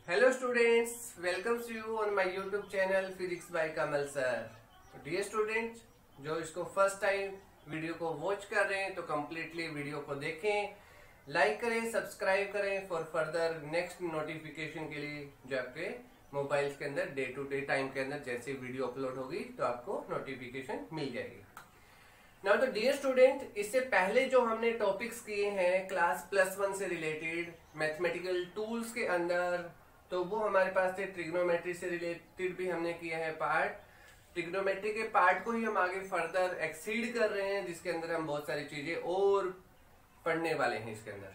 Hello students, welcomes you on my YouTube channel Physics by Kamal sir. तो dear students, जो इसको first time video को watch कर रहे हैं तो कम्प्लीटली वीडियो को देखें, लाइक करें, सब्सक्राइब करें फॉर फर्दर नेक्स्ट नोटिफिकेशन के लिए जो आपके मोबाइल्स के अंदर डे टू डे टाइम के अंदर जैसे वीडियो अपलोड होगी तो आपको नोटिफिकेशन मिल जाएगी। नाउ तो डियर स्टूडेंट, इससे पहले जो हमने टॉपिक्स किए हैं क्लास +1 से रिलेटेड मैथमेटिकल टूल्स के अंदर, तो वो हमारे पास थे ट्रिग्नोमेट्री से रिलेटेड भी हमने किया है पार्ट। ट्रिग्नोमेट्री के पार्ट को ही हम आगे फर्दर एक्सीड कर रहे हैं, जिसके अंदर हम बहुत सारी चीजें और पढ़ने वाले हैं इसके अंदर।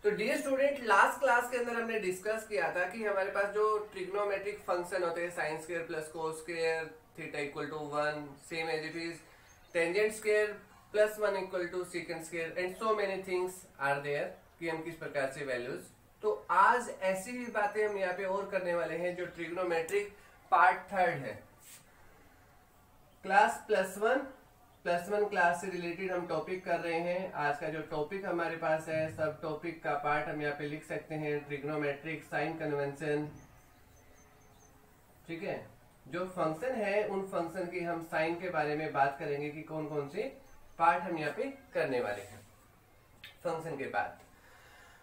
तो डियर स्टूडेंट, लास्ट क्लास के अंदर हमने डिस्कस किया था कि हमारे पास जो ट्रिग्नोमेट्रिक फंक्शन होते हैं sine square plus cos square theta equal to 1 same as it is tangent square plus 1 equal to second square and so many things are there कि हम किस प्रकार से वैल्यूज। तो आज ऐसी भी बातें हम यहाँ पे और करने वाले हैं जो ट्रिग्नोमेट्रिक पार्ट 3 है। क्लास +1 क्लास से रिलेटेड हम टॉपिक कर रहे हैं। आज का जो टॉपिक हमारे पास है, सब टॉपिक का पार्ट हम यहाँ पे लिख सकते हैं ट्रिग्नोमेट्रिक साइन कन्वेंशन। ठीक है, जो फंक्शन है उन फंक्शन की हम साइन के बारे में बात करेंगे कि कौन कौन से पार्ट हम यहाँ पे करने वाले हैं फंक्शन के बाद।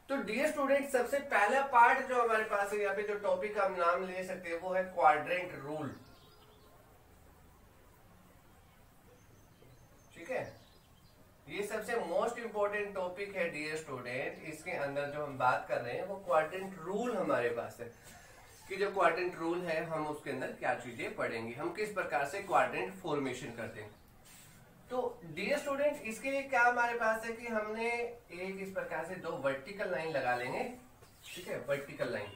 तो डियर स्टूडेंट, सबसे पहला पार्ट जो हमारे पास है यहाँ पे, जो टॉपिक का हम नाम ले सकते हैं वो है क्वाड्रेंट रूल। ठीक है, ये सबसे मोस्ट इंपॉर्टेंट टॉपिक है डियर स्टूडेंट। इसके अंदर जो हम बात कर रहे हैं वो क्वाड्रेंट रूल हमारे पास है कि जो क्वाड्रेंट रूल है हम उसके अंदर क्या चीजें पढ़ेंगे, हम किस प्रकार से क्वाड्रेंट फॉर्मेशन करते हैं। तो डियर स्टूडेंट, इसके लिए क्या हमारे पास है कि हमने एक इस प्रकार से 2 वर्टिकल लाइन लगा लेंगे। ठीक है, वर्टिकल लाइन,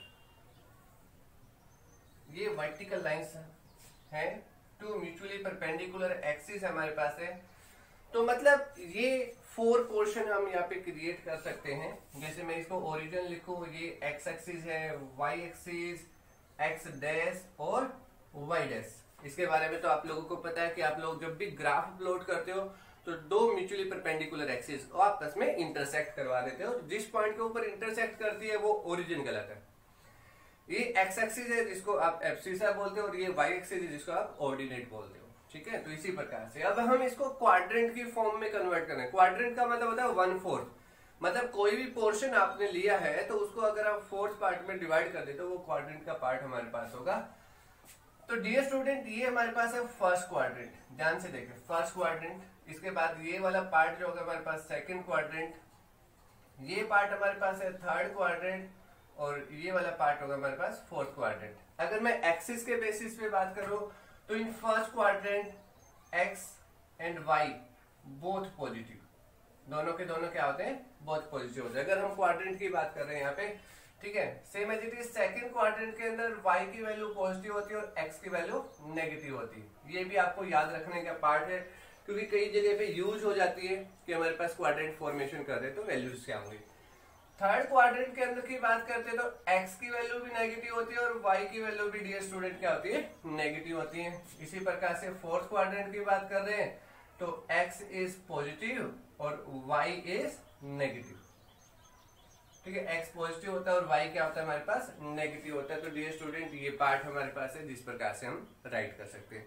ये वर्टिकल लाइंस है, 2 म्यूचुअली परपेंडिकुलर एक्सिस हमारे पास है। तो मतलब ये 4 पोर्शन हम यहाँ पे क्रिएट कर सकते हैं। जैसे मैं इसको ओरिजिन लिखूं, ये एक्स एक्सिस है, वाई एक्सिस, एक्स डैश और वाई डैश। इसके बारे में तो आप लोगों को पता है कि आप लोग जब भी ग्राफ अपलोड करते हो तो 2 म्यूचुअली परपेंडिकुलर एक्सिस को आपस में इंटरसेक्ट करवा देते हो। जिस पॉइंट के ऊपर इंटरसेक्ट करती है वो ओरिजिन गलत है। ये एक्स एक्सिस है जिसको आप एब्सिसा बोलते हो और ये वाई एक्सिस है जिसको आप ऑर्डिनेट बोलते हो। ठीक है, तो इसी प्रकार से अब हम इसको क्वाड्रेंट की फॉर्म में कन्वर्ट करें। क्वाड्रेंट का मतलब होता है 1/4, मतलब कोई भी पोर्शन आपने लिया है तो उसको अगर आप 4th पार्ट में डिवाइड कर दे तो वो क्वाड्रेंट का पार्ट हमारे पास होगा। तो डियर स्टूडेंट, ये हमारे पास है फर्स्ट क्वाड्रेंट, ध्यान से देखें फर्स्ट क्वाड्रेंट। इसके बाद ये वाला पार्ट जो होगा हमारे पास सेकंड क्वाड्रेंट, ये पार्ट हमारे पास है थर्ड क्वाड्रेंट और ये वाला पार्ट होगा हमारे पास 4th क्वाड्रेंट। अगर मैं एक्सिस के बेसिस पे बात करूं तो in first quadrant X and Y both positive, दोनों के दोनों क्या होते हैं, बोथ पॉजिटिव होते हैं। अगर हम क्वाड्रेंट की बात कर रहे हैं यहाँ पे, ठीक है, same as it is second quadrant के अंदर y की वैल्यू पॉजिटिव होती है और x की वैल्यू नेगेटिव होती है। ये भी आपको याद रखने का पार्ट है क्योंकि कई जगह पे यूज हो जाती है कि हमारे पास क्वाड्रेंट फॉर्मेशन कर रहे हैं तो वैल्यूज क्या होंगी। थर्ड क्वाड्रेंट के अंदर की बात करते हैं तो x की वैल्यू भी नेगेटिव होती है और y की वैल्यू भी डियर स्टूडेंट क्या होती है, नेगेटिव होती है। इसी प्रकार से फोर्थ क्वाड्रेंट की बात कर रहे हैं तो x इज पॉजिटिव और y इज नेगेटिव। ठीक है, x पॉजिटिव होता है और y क्या होता है हमारे पास, नेगेटिव होता है। तो डियर स्टूडेंट, ये पार्ट हमारे पास है जिस प्रकार से हम राइट कर सकते हैं।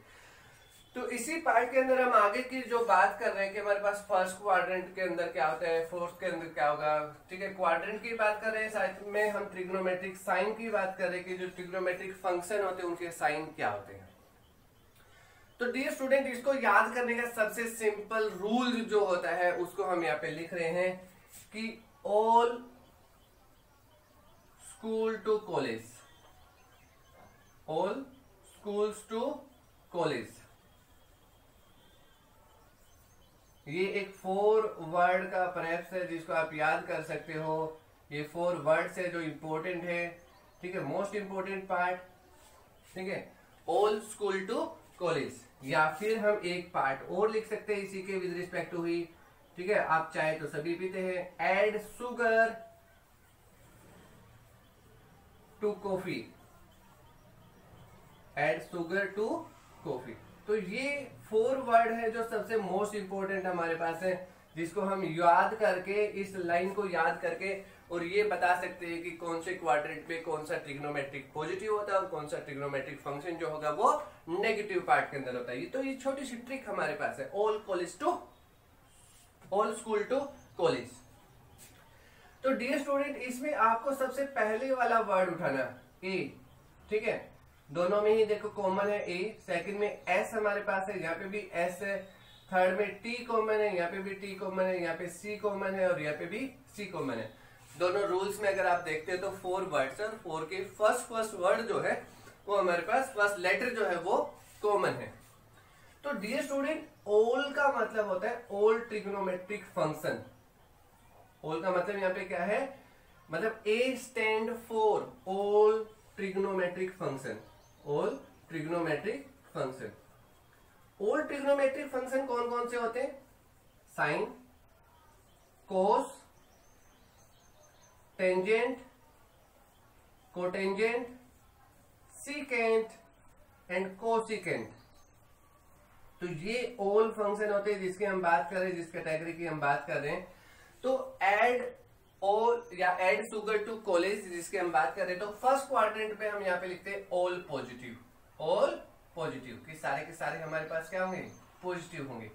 तो इसी पार्ट के अंदर हम आगे की जो बात कर रहे हैं कि हमारे पास फर्स्ट क्वाड्रेंट के अंदर क्या होता है, फोर्थ के अंदर क्या होगा। ठीक है, क्वाड्रेंट की बात कर रहे हैं, साथ में हम ट्रिग्नोमेट्रिक साइन की बात कर रहे हैं कि जो ट्रिग्नोमेट्रिक फंक्शन होते हैं उनके साइन क्या होते हैं। तो डियर स्टूडेंट, इसको याद करने का सबसे सिंपल रूल जो होता है उसको हम यहाँ पे लिख रहे हैं कि all school to college, all schools to college, ये एक 4 वर्ड का प्रैप्स है जिसको आप याद कर सकते हो। ये 4 वर्ड्स है जो इंपॉर्टेंट है। ठीक है, मोस्ट इंपॉर्टेंट पार्ट। ठीक है, ऑल स्कूल टू कॉलेज, या फिर हम एक पार्ट और लिख सकते हैं इसी के विद रिस्पेक्ट टू ही। ठीक है, आप चाहे तो सभी पीते हैं, add sugar to coffee, add sugar to coffee. तो ये 4 वर्ड है जो सबसे मोस्ट इंपोर्टेंट हमारे पास है, जिसको हम याद करके, इस लाइन को याद करके और ये बता सकते हैं कि कौन से क्वाड्रेंट पे कौन सा ट्रिग्नोमेट्रिक पॉजिटिव होता है और कौन सा ट्रिग्नोमेट्रिक फंक्शन जो होगा वो नेगेटिव पार्ट के अंदर होता है। तो ये छोटी सी ट्रिक हमारे पास है। All school to college. तो डियर स्टूडेंट, इसमें आपको सबसे पहले वाला वर्ड उठाना ए, ठीक है। दोनों में ही देखो कॉमन है ए, सेकंड में एस हमारे पास है, यहाँ पे भी एस है, थर्ड में टी कॉमन है, यहाँ पे भी टी कॉमन है, यहाँ पे सी कॉमन है और यहाँ पे भी सी कॉमन है। दोनों रूल्स में अगर आप देखते हैं तो 4 वर्ड्स और 4 के फर्स्ट वर्ड जो है वो हमारे पास फर्स्ट लेटर जो है वो कॉमन है। तो डियर स्टूडेंट, ऑल का मतलब होता है ऑल ट्रिग्नोमेट्रिक फंक्शन। ऑल का मतलब यहाँ पे क्या है, मतलब A stand for all trigonometric function. All trigonometric function. All trigonometric function कौन कौन से होते हैं? Sine, cos, tangent, cotangent, secant and cosecant. तो ये ऑल फंक्शन होते हैं जिसकी हम बात कर रहे हैं, जिस कैटेगरी की हम बात कर रहे हैं। तो ऐड ऑल या ऐड शुगर टू कॉलेज जिसकी हम बात कर रहे हैं, तो फर्स्ट क्वाड्रेंट पे हम यहाँ पे लिखते हैं ऑल पॉजिटिव। ऑल पॉजिटिव कि सारे के सारे हमारे पास क्या होंगे? पॉजिटिव होंगे।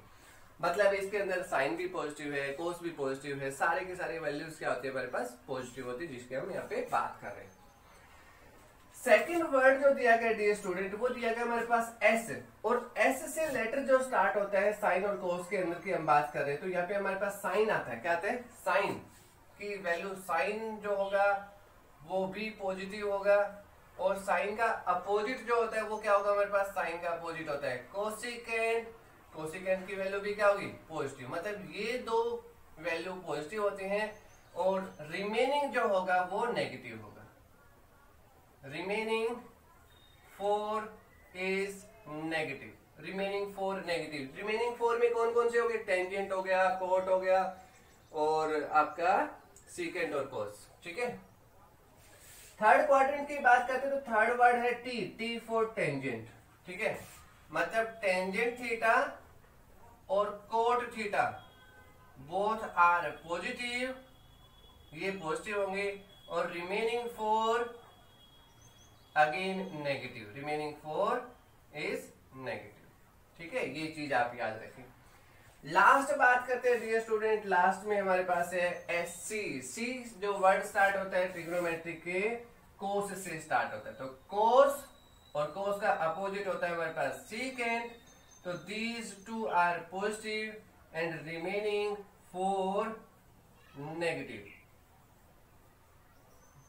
मतलब इसके अंदर साइन भी पॉजिटिव है, कोस भी पॉजिटिव है, सारे के सारे वैल्यूज क्या होते हैं हमारे पास? पॉजिटिव होती है, जिसके हम यहाँ पे बात कर रहे हैं। सेकेंड वर्ड जो दिया गया डियर स्टूडेंट, वो दिया गया हमारे पास एस, और एस से लेटर जो स्टार्ट होता है साइन और कोस के अंदर की हम बात कर रहे हैं। तो यहाँ पे हमारे पास साइन आता है। क्या आता है? साइन की वैल्यू, साइन जो होगा वो भी पॉजिटिव होगा, और साइन का अपोजिट जो होता है वो क्या होगा हमारे पास? साइन का अपोजिट होता है कोसिकेंट। कोसिकेंट की वैल्यू भी क्या होगी? पॉजिटिव। मतलब ये दो वैल्यू पॉजिटिव होती हैं और रिमेनिंग जो होगा वो नेगेटिव होगा। Remaining 4 is negative. Remaining 4 negative. Remaining 4 में कौन कौन से हो गए? टेंजेंट हो गया, कोट हो गया और आपका सीकेंट और कोस, ठीक है। थर्ड क्वाड्रेंट की बात करते हैं तो थर्ड वर्ड है टी, टी फॉर टेंजेंट, ठीक है। मतलब टेंजेंट थीटा और cot theta both are positive, ये पॉजिटिव होंगे, और remaining 4 again negative. Remaining 4 is negative, ठीक है। ये चीज आप याद रखें। लास्ट बात करते हैं डियर स्टूडेंट, लास्ट में हमारे पास है एस सी। सी जो वर्ड स्टार्ट होता है ट्रिग्नोमेट्रिक के कोस से स्टार्ट होता है। तो कोस और कोस का अपोजिट होता है हमारे पास सीकेंट। तो these two are positive and remaining 4 negative,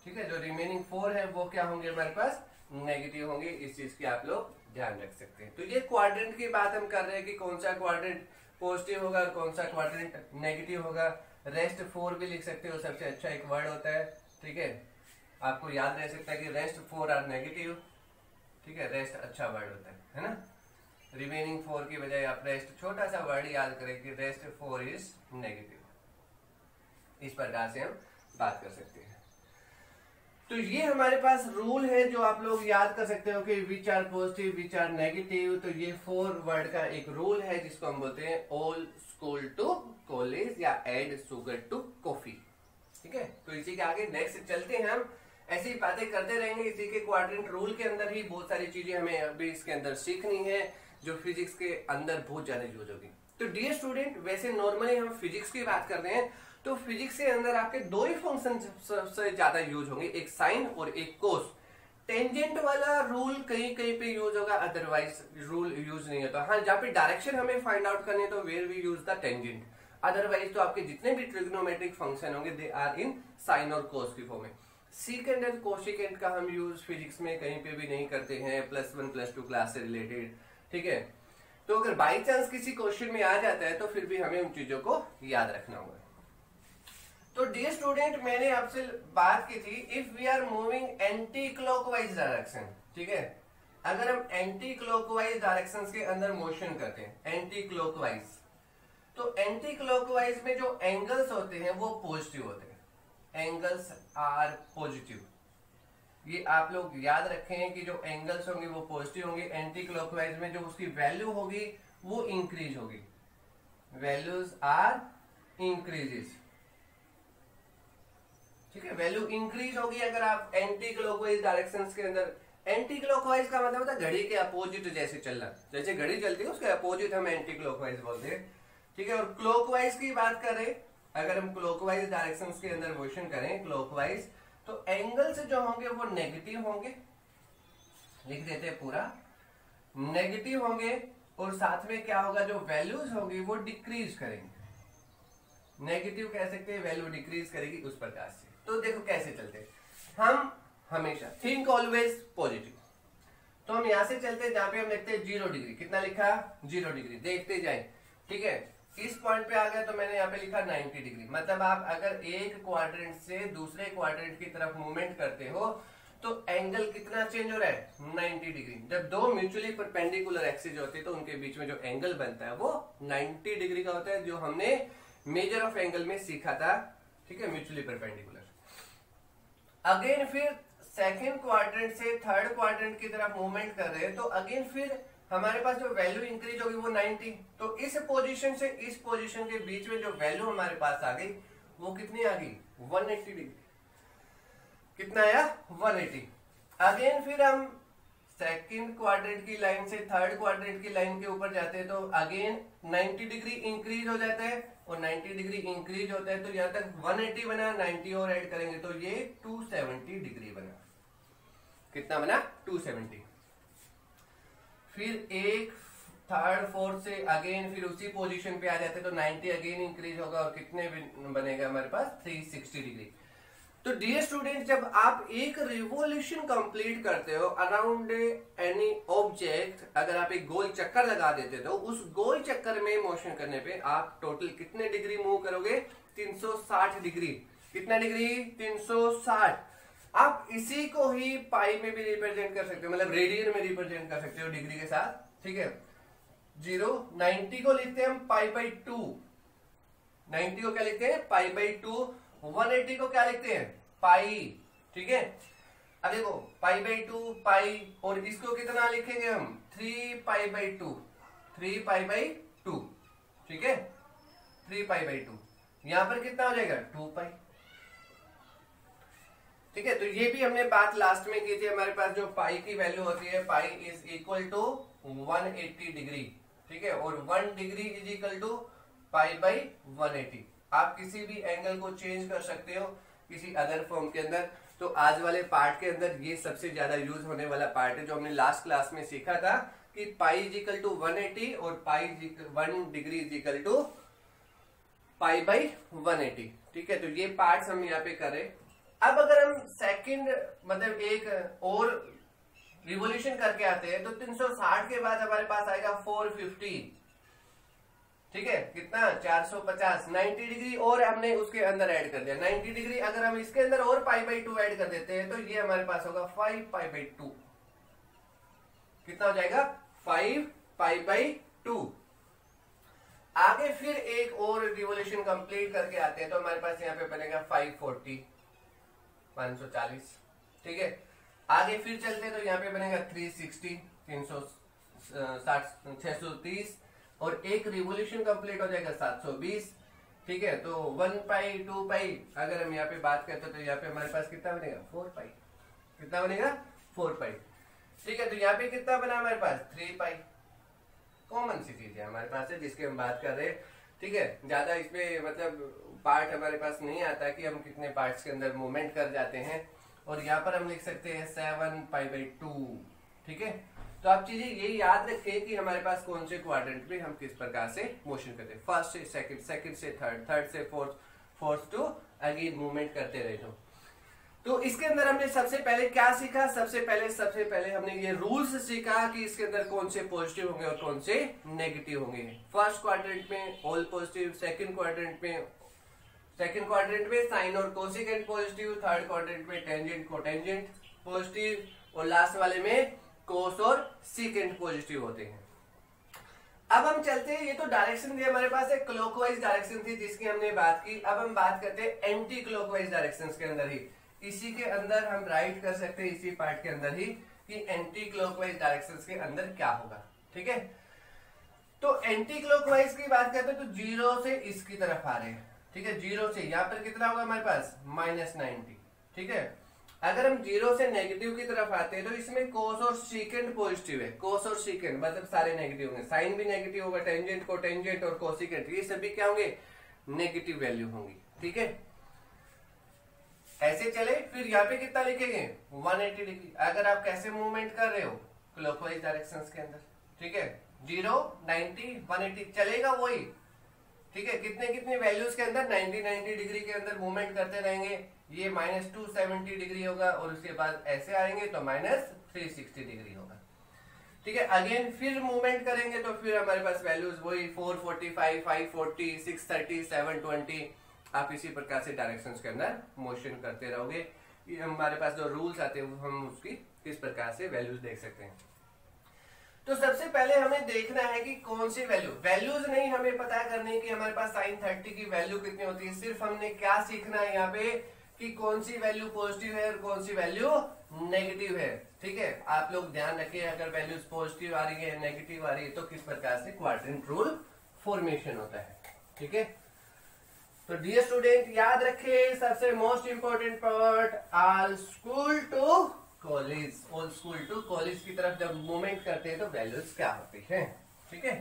ठीक है। जो रिमेनिंग 4 है वो क्या होंगे हमारे पास? नेगेटिव होंगे। इस चीज की आप लोग ध्यान रख सकते हैं। तो ये क्वाड्रेंट की बात हम कर रहे हैं कि कौन सा क्वाड्रेंट पॉजिटिव होगा और कौन सा क्वाड्रेंट नेगेटिव होगा। रेस्ट 4 भी लिख सकते हो, सबसे अच्छा एक वर्ड होता है, ठीक है। आपको याद रह सकता है कि रेस्ट 4 आर नेगेटिव, ठीक है। रेस्ट अच्छा वर्ड होता है ना। रिमेनिंग 4 की बजाय आप रेस्ट छोटा सा वर्ड याद करें कि रेस्ट 4 इज नेगेटिव। इस प्रकार से हम बात कर सकते हैं। तो ये हमारे पास रूल है जो आप लोग याद कर सकते हो कि which are positive, which are negative. तो ये 4 वर्ड का एक रूल है जिसको हम बोलते हैं ऑल स्कूल टू कॉलेज या एड शुगर टू कॉफी, ठीक है। तो इसी के आगे नेक्स्ट चलते हैं हम, ऐसी बातें करते रहेंगे। इसी के क्वाड्रेंट रूल के अंदर ही बहुत सारी चीजें हमें अभी इसके अंदर सीखनी है जो फिजिक्स के अंदर बहुत ज्यादा यूज होगी। तो डियर स्टूडेंट, वैसे नॉर्मली हम फिजिक्स की बात करते हैं तो फिजिक्स के अंदर आपके 2 ही फंक्शन सबसे ज्यादा यूज होंगे, एक साइन और एक कोस। टेंजेंट वाला रूल कहीं कहीं पे यूज होगा, अदरवाइज रूल यूज नहीं होता। हाँ, जहाँ पे डायरेक्शन हमें फाइंड आउट करनी है तो where we use the tangent. Otherwise तो आपके जितने भी ट्रिग्नोमेट्रिक फंक्शन होंगे दे आर इन साइन और कोस की फॉर्म में। सीकेंट एंड कोसिकेंट का हम यूज फिजिक्स में कहीं पे भी नहीं करते हैं, +1 +2 क्लास से रिलेटेड, ठीक है। तो अगर बाई चांस किसी क्वेश्चन में आ जाता है तो फिर भी हमें उन चीजों को याद रखना होगा। तो डियर स्टूडेंट, मैंने आपसे बात की थी if we are moving anti clockwise direction, ठीक है। अगर हम एंटी क्लॉकवाइज डायरेक्शन के अंदर मोशन करते हैं, एंटी क्लॉकवाइज, तो एंटी क्लॉकवाइज में जो एंगल्स होते हैं वो पॉजिटिव होते हैं। एंगल्स आर पॉजिटिव, ये आप लोग याद रखें कि जो एंगल्स होंगे वो पॉजिटिव होंगे। एंटी क्लॉकवाइज में जो उसकी वैल्यू होगी वो इंक्रीज होगी। वैल्यूज आर इंक्रीजेस, ठीक है, वैल्यू इंक्रीज होगी अगर आप एंटी क्लॉकवाइज डायरेक्शन के अंदर। एंटी क्लॉकवाइज का मतलब होता है घड़ी के अपोजिट जैसे चलना, जैसे घड़ी चलती है उसके अपोजिट हम एंटी क्लॉकवाइज बोलते हैं। ठीक है, और क्लॉकवाइज की बात करें, अगर हम क्लॉकवाइज डायरेक्शन के अंदर मोशन करें क्लॉकवाइज, तो एंगल्स जो होंगे वो नेगेटिव होंगे, लिख देते हैं पूरा, नेगेटिव होंगे। और साथ में क्या होगा, जो वैल्यूज होंगी वो डिक्रीज करेंगे, नेगेटिव कह सकते हैं, वैल्यू डिक्रीज करेगी उस प्रकार से। तो देखो कैसे चलते हैं हम, हमेशा थिंक ऑलवेज पॉजिटिव। तो हम यहां से चलते हैं जहां पे हम लिखते हैं 0 डिग्री, कितना लिखा 0 डिग्री, देखते जाए। ठीक है, इस पॉइंट पे आ गया तो मैंने यहाँ पे लिखा 90 डिग्री। मतलब आप अगर एक क्वाड्रेंट से दूसरे क्वाड्रेंट की तरफ मूवमेंट करते हो तो एंगल कितना चेंज हो रहा है, 90 डिग्री। जब दो म्यूचुअली परपेंडिकुलर एक्सिस होते हैं तो उनके बीच में जो एंगल बनता है वो 90 डिग्री का होता है, जो हमने मेजर ऑफ एंगल में सीखा था। ठीक है, म्यूचुअली परपेंडिकुलर। अगेन फिर सेकेंड क्वाड्रेंट से थर्ड क्वाड्रेंट की तरफ मूवमेंट कर रहे हैं तो अगेन फिर हमारे पास जो वैल्यू इंक्रीज होगी वो 90। तो इस पोजीशन से इस पोजीशन के बीच में जो वैल्यू हमारे पास आ गई वो कितनी आ गई, 180 डिग्री। कितना आया, 180। अगेन फिर हम सेकंड क्वाड्रेंट की लाइन से थर्ड क्वाड्रेंट की लाइन के ऊपर जाते हैं तो अगेन 90 डिग्री इंक्रीज हो जाता है, और 90 डिग्री इंक्रीज होता है तो यहां तक 180 बना, 90 और ऐड करेंगे तो ये 270 डिग्री बना। कितना बना, 270। फिर एक थर्ड फोर्थ से अगेन फिर उसी पोजीशन पे आ जाते तो 90 अगेन इंक्रीज होगा और कितने बनेगा हमारे पास, 360 डिग्री। तो डियर स्टूडेंट, जब आप एक रिवोल्यूशन कंप्लीट करते हो अराउंड एनी ऑब्जेक्ट, अगर आप एक गोल चक्कर लगा देते तो उस गोल चक्कर में मोशन करने पे आप टोटल कितने डिग्री मूव करोगे, 360 डिग्री। कितना डिग्री, 360। आप इसी को ही पाई में भी रिप्रेजेंट कर सकते हो, मतलब रेडियन में रिप्रेजेंट कर सकते हो डिग्री के साथ। ठीक है, 90 को लिखते हैं हम पाई बाई 2, 90 को क्या लिखते हैं, पाई बाई 2। 180 को क्या लिखते हैं, पाई। ठीक है, अब देखो पाई बाई 2 पाई, और इसको कितना लिखेंगे हम, 3 पाई बाई 2, 3 पाई बाई 2। ठीक है, 3 पाई बाई 2, यहां पर कितना हो जाएगा, 2 पाई। ठीक है, तो ये भी हमने बात लास्ट में की थी, हमारे पास जो पाई की वैल्यू होती है, pi is equal to 180 degree. ठीक है, और 1 degree is equal to pi by 180। आप किसी भी एंगल को चेंज कर सकते हो किसी अदर फॉर्म के अंदर। तो आज वाले पार्ट के अंदर ये सबसे ज्यादा यूज होने वाला पार्ट है, जो हमने लास्ट क्लास में सीखा था कि पाई इज इक्वल टू 180 और pi 1 degree is equal to pi by 180। ठीक है, तो ये पार्ट्स हम यहाँ पे करें। अब अगर हम सेकंड मतलब एक और रिवोल्यूशन करके आते हैं तो 360 के बाद हमारे पास आएगा 450। ठीक है, कितना, 450। 90 डिग्री और हमने उसके अंदर ऐड कर दिया, 90 डिग्री अगर हम इसके अंदर और पाई बाई 2 ऐड कर देते हैं तो ये हमारे पास होगा 5 पाई बाई 2। कितना हो जाएगा, 5 पाई बाई 2। आगे फिर एक और रिवोल्यूशन कंप्लीट करके आते हैं तो हमारे पास यहाँ पे बनेगा 540, 540। ठीक है, आगे फिर चलते हैं तो यहाँ पे बनेगा 360, 360, 630, और एक रिवोल्यूशन कंप्लीट हो जाएगा 720। ठीक है, तो 1 पाई 2 पाई अगर हम यहाँ पे बात करते तो यहाँ पे हमारे पास कितना बनेगा, 4 पाई। कितना बनेगा, 4 पाई। ठीक है, तो यहाँ पे कितना बना हमारे पास, 3 पाई। कॉमन सी चीज है हमारे पास है जिसके हम बात कर रहे हैं। ठीक है, ज्यादा इसमें मतलब पार्ट हमारे पास नहीं आता कि हम कितने पार्ट्स के अंदर मूवमेंट कर जाते हैं। और यहाँ पर हम लिख सकते हैं 7 पाई बाई 2। ठीक है, तो आप चीजें ये याद रखें कि हमारे पास कौन से क्वाड्रेंट में हम किस प्रकार से मोशन करते हैं, फर्स्ट से सेकंड, सेकंड से थर्ड, थर्ड से fourth, fourth to again movement करते रहे। तो इसके अंदर हमने सबसे पहले क्या सीखा, सबसे पहले हमने ये रूल्स सीखा कि इसके अंदर कौन से पॉजिटिव होंगे और कौन से नेगेटिव होंगे। फर्स्ट क्वाड्रेंट में ऑल पॉजिटिव, सेकंड क्वाड्रेंट में साइन और कोसेकेंट पॉजिटिव, थर्ड क्वाड्रेंट में टेंजेंट कोटेंजेंट पॉजिटिव, और लास्ट वाले में कोस और सीकेंट पॉजिटिव होते हैं। अब हम चलते हैं, ये तो डायरेक्शन थी हमारे पास, एक क्लॉकवाइज डायरेक्शन थी जिसकी हमने बात की। अब हम बात करते हैं एंटी क्लॉकवाइज डायरेक्शन के अंदर ही, इसी के अंदर हम राइट कर सकते हैं, इसी पार्ट के अंदर ही, कि एंटी क्लॉकवाइज डायरेक्शन के अंदर क्या होगा। ठीक है, तो एंटी क्लॉकवाइज की बात करते हैं तो 0 से इसकी तरफ आ रहे हैं। ठीक है, 0 से यहाँ पर कितना होगा हमारे पास -90। ठीक है, अगर हम 0 से नेगेटिव की तरफ आते हैं तो इसमें कोस और सीकेंड पॉजिटिव है। कोस और सीकेंड मतलब सारे नेगेटिव होंगे, साइन भी नेगेटिव होगा, टेंजेंट कोटेंजेंट और कोसिकेंट ये सभी क्या होंगे, नेगेटिव वैल्यू होंगी। ठीक है, ऐसे चले। फिर यहाँ पे कितना लिखेंगे 180 डिग्री। अगर आप कैसे मूवमेंट कर रहे हो, क्लॉकवाइज डायरेक्शंस के अंदर। ठीक है, 0 90 180 चलेगा वही। ठीक है, कितने कितने वैल्यूज के अंदर 90 डिग्री के अंदर मूवमेंट करते रहेंगे। ये -270 डिग्री होगा और उसके बाद ऐसे आएंगे तो -360 डिग्री होगा। ठीक है, अगेन फिर मूवमेंट करेंगे तो फिर हमारे पास वैल्यूज वही 445 540 630 720। आप इसी प्रकार से डायरेक्शंस के अंदर मोशन करते रहोगे। ये हमारे पास जो रूल्स आते हैं हम उसकी किस प्रकार से वैल्यूज देख सकते हैं। तो सबसे पहले हमें देखना है कि कौन सी वैल्यूज नहीं हमें पता करनी कि हमारे पास sin 30 की वैल्यू कितनी होती है। सिर्फ हमने क्या सीखना है यहाँ पे कि कौन सी वैल्यू पॉजिटिव है और कौन सी वैल्यू नेगेटिव है। ठीक है, आप लोग ध्यान रखिए, अगर वैल्यूज पॉजिटिव आ रही है नेगेटिव आ रही है तो किस प्रकार से क्वाड्रेंट रूल फॉर्मेशन होता है। ठीक है, तो डियर स्टूडेंट याद रखिए सबसे most important part, all school to college, all school to college की तरफ जब मूवमेंट करते हैं तो वैल्यूज क्या होती है। ठीक है,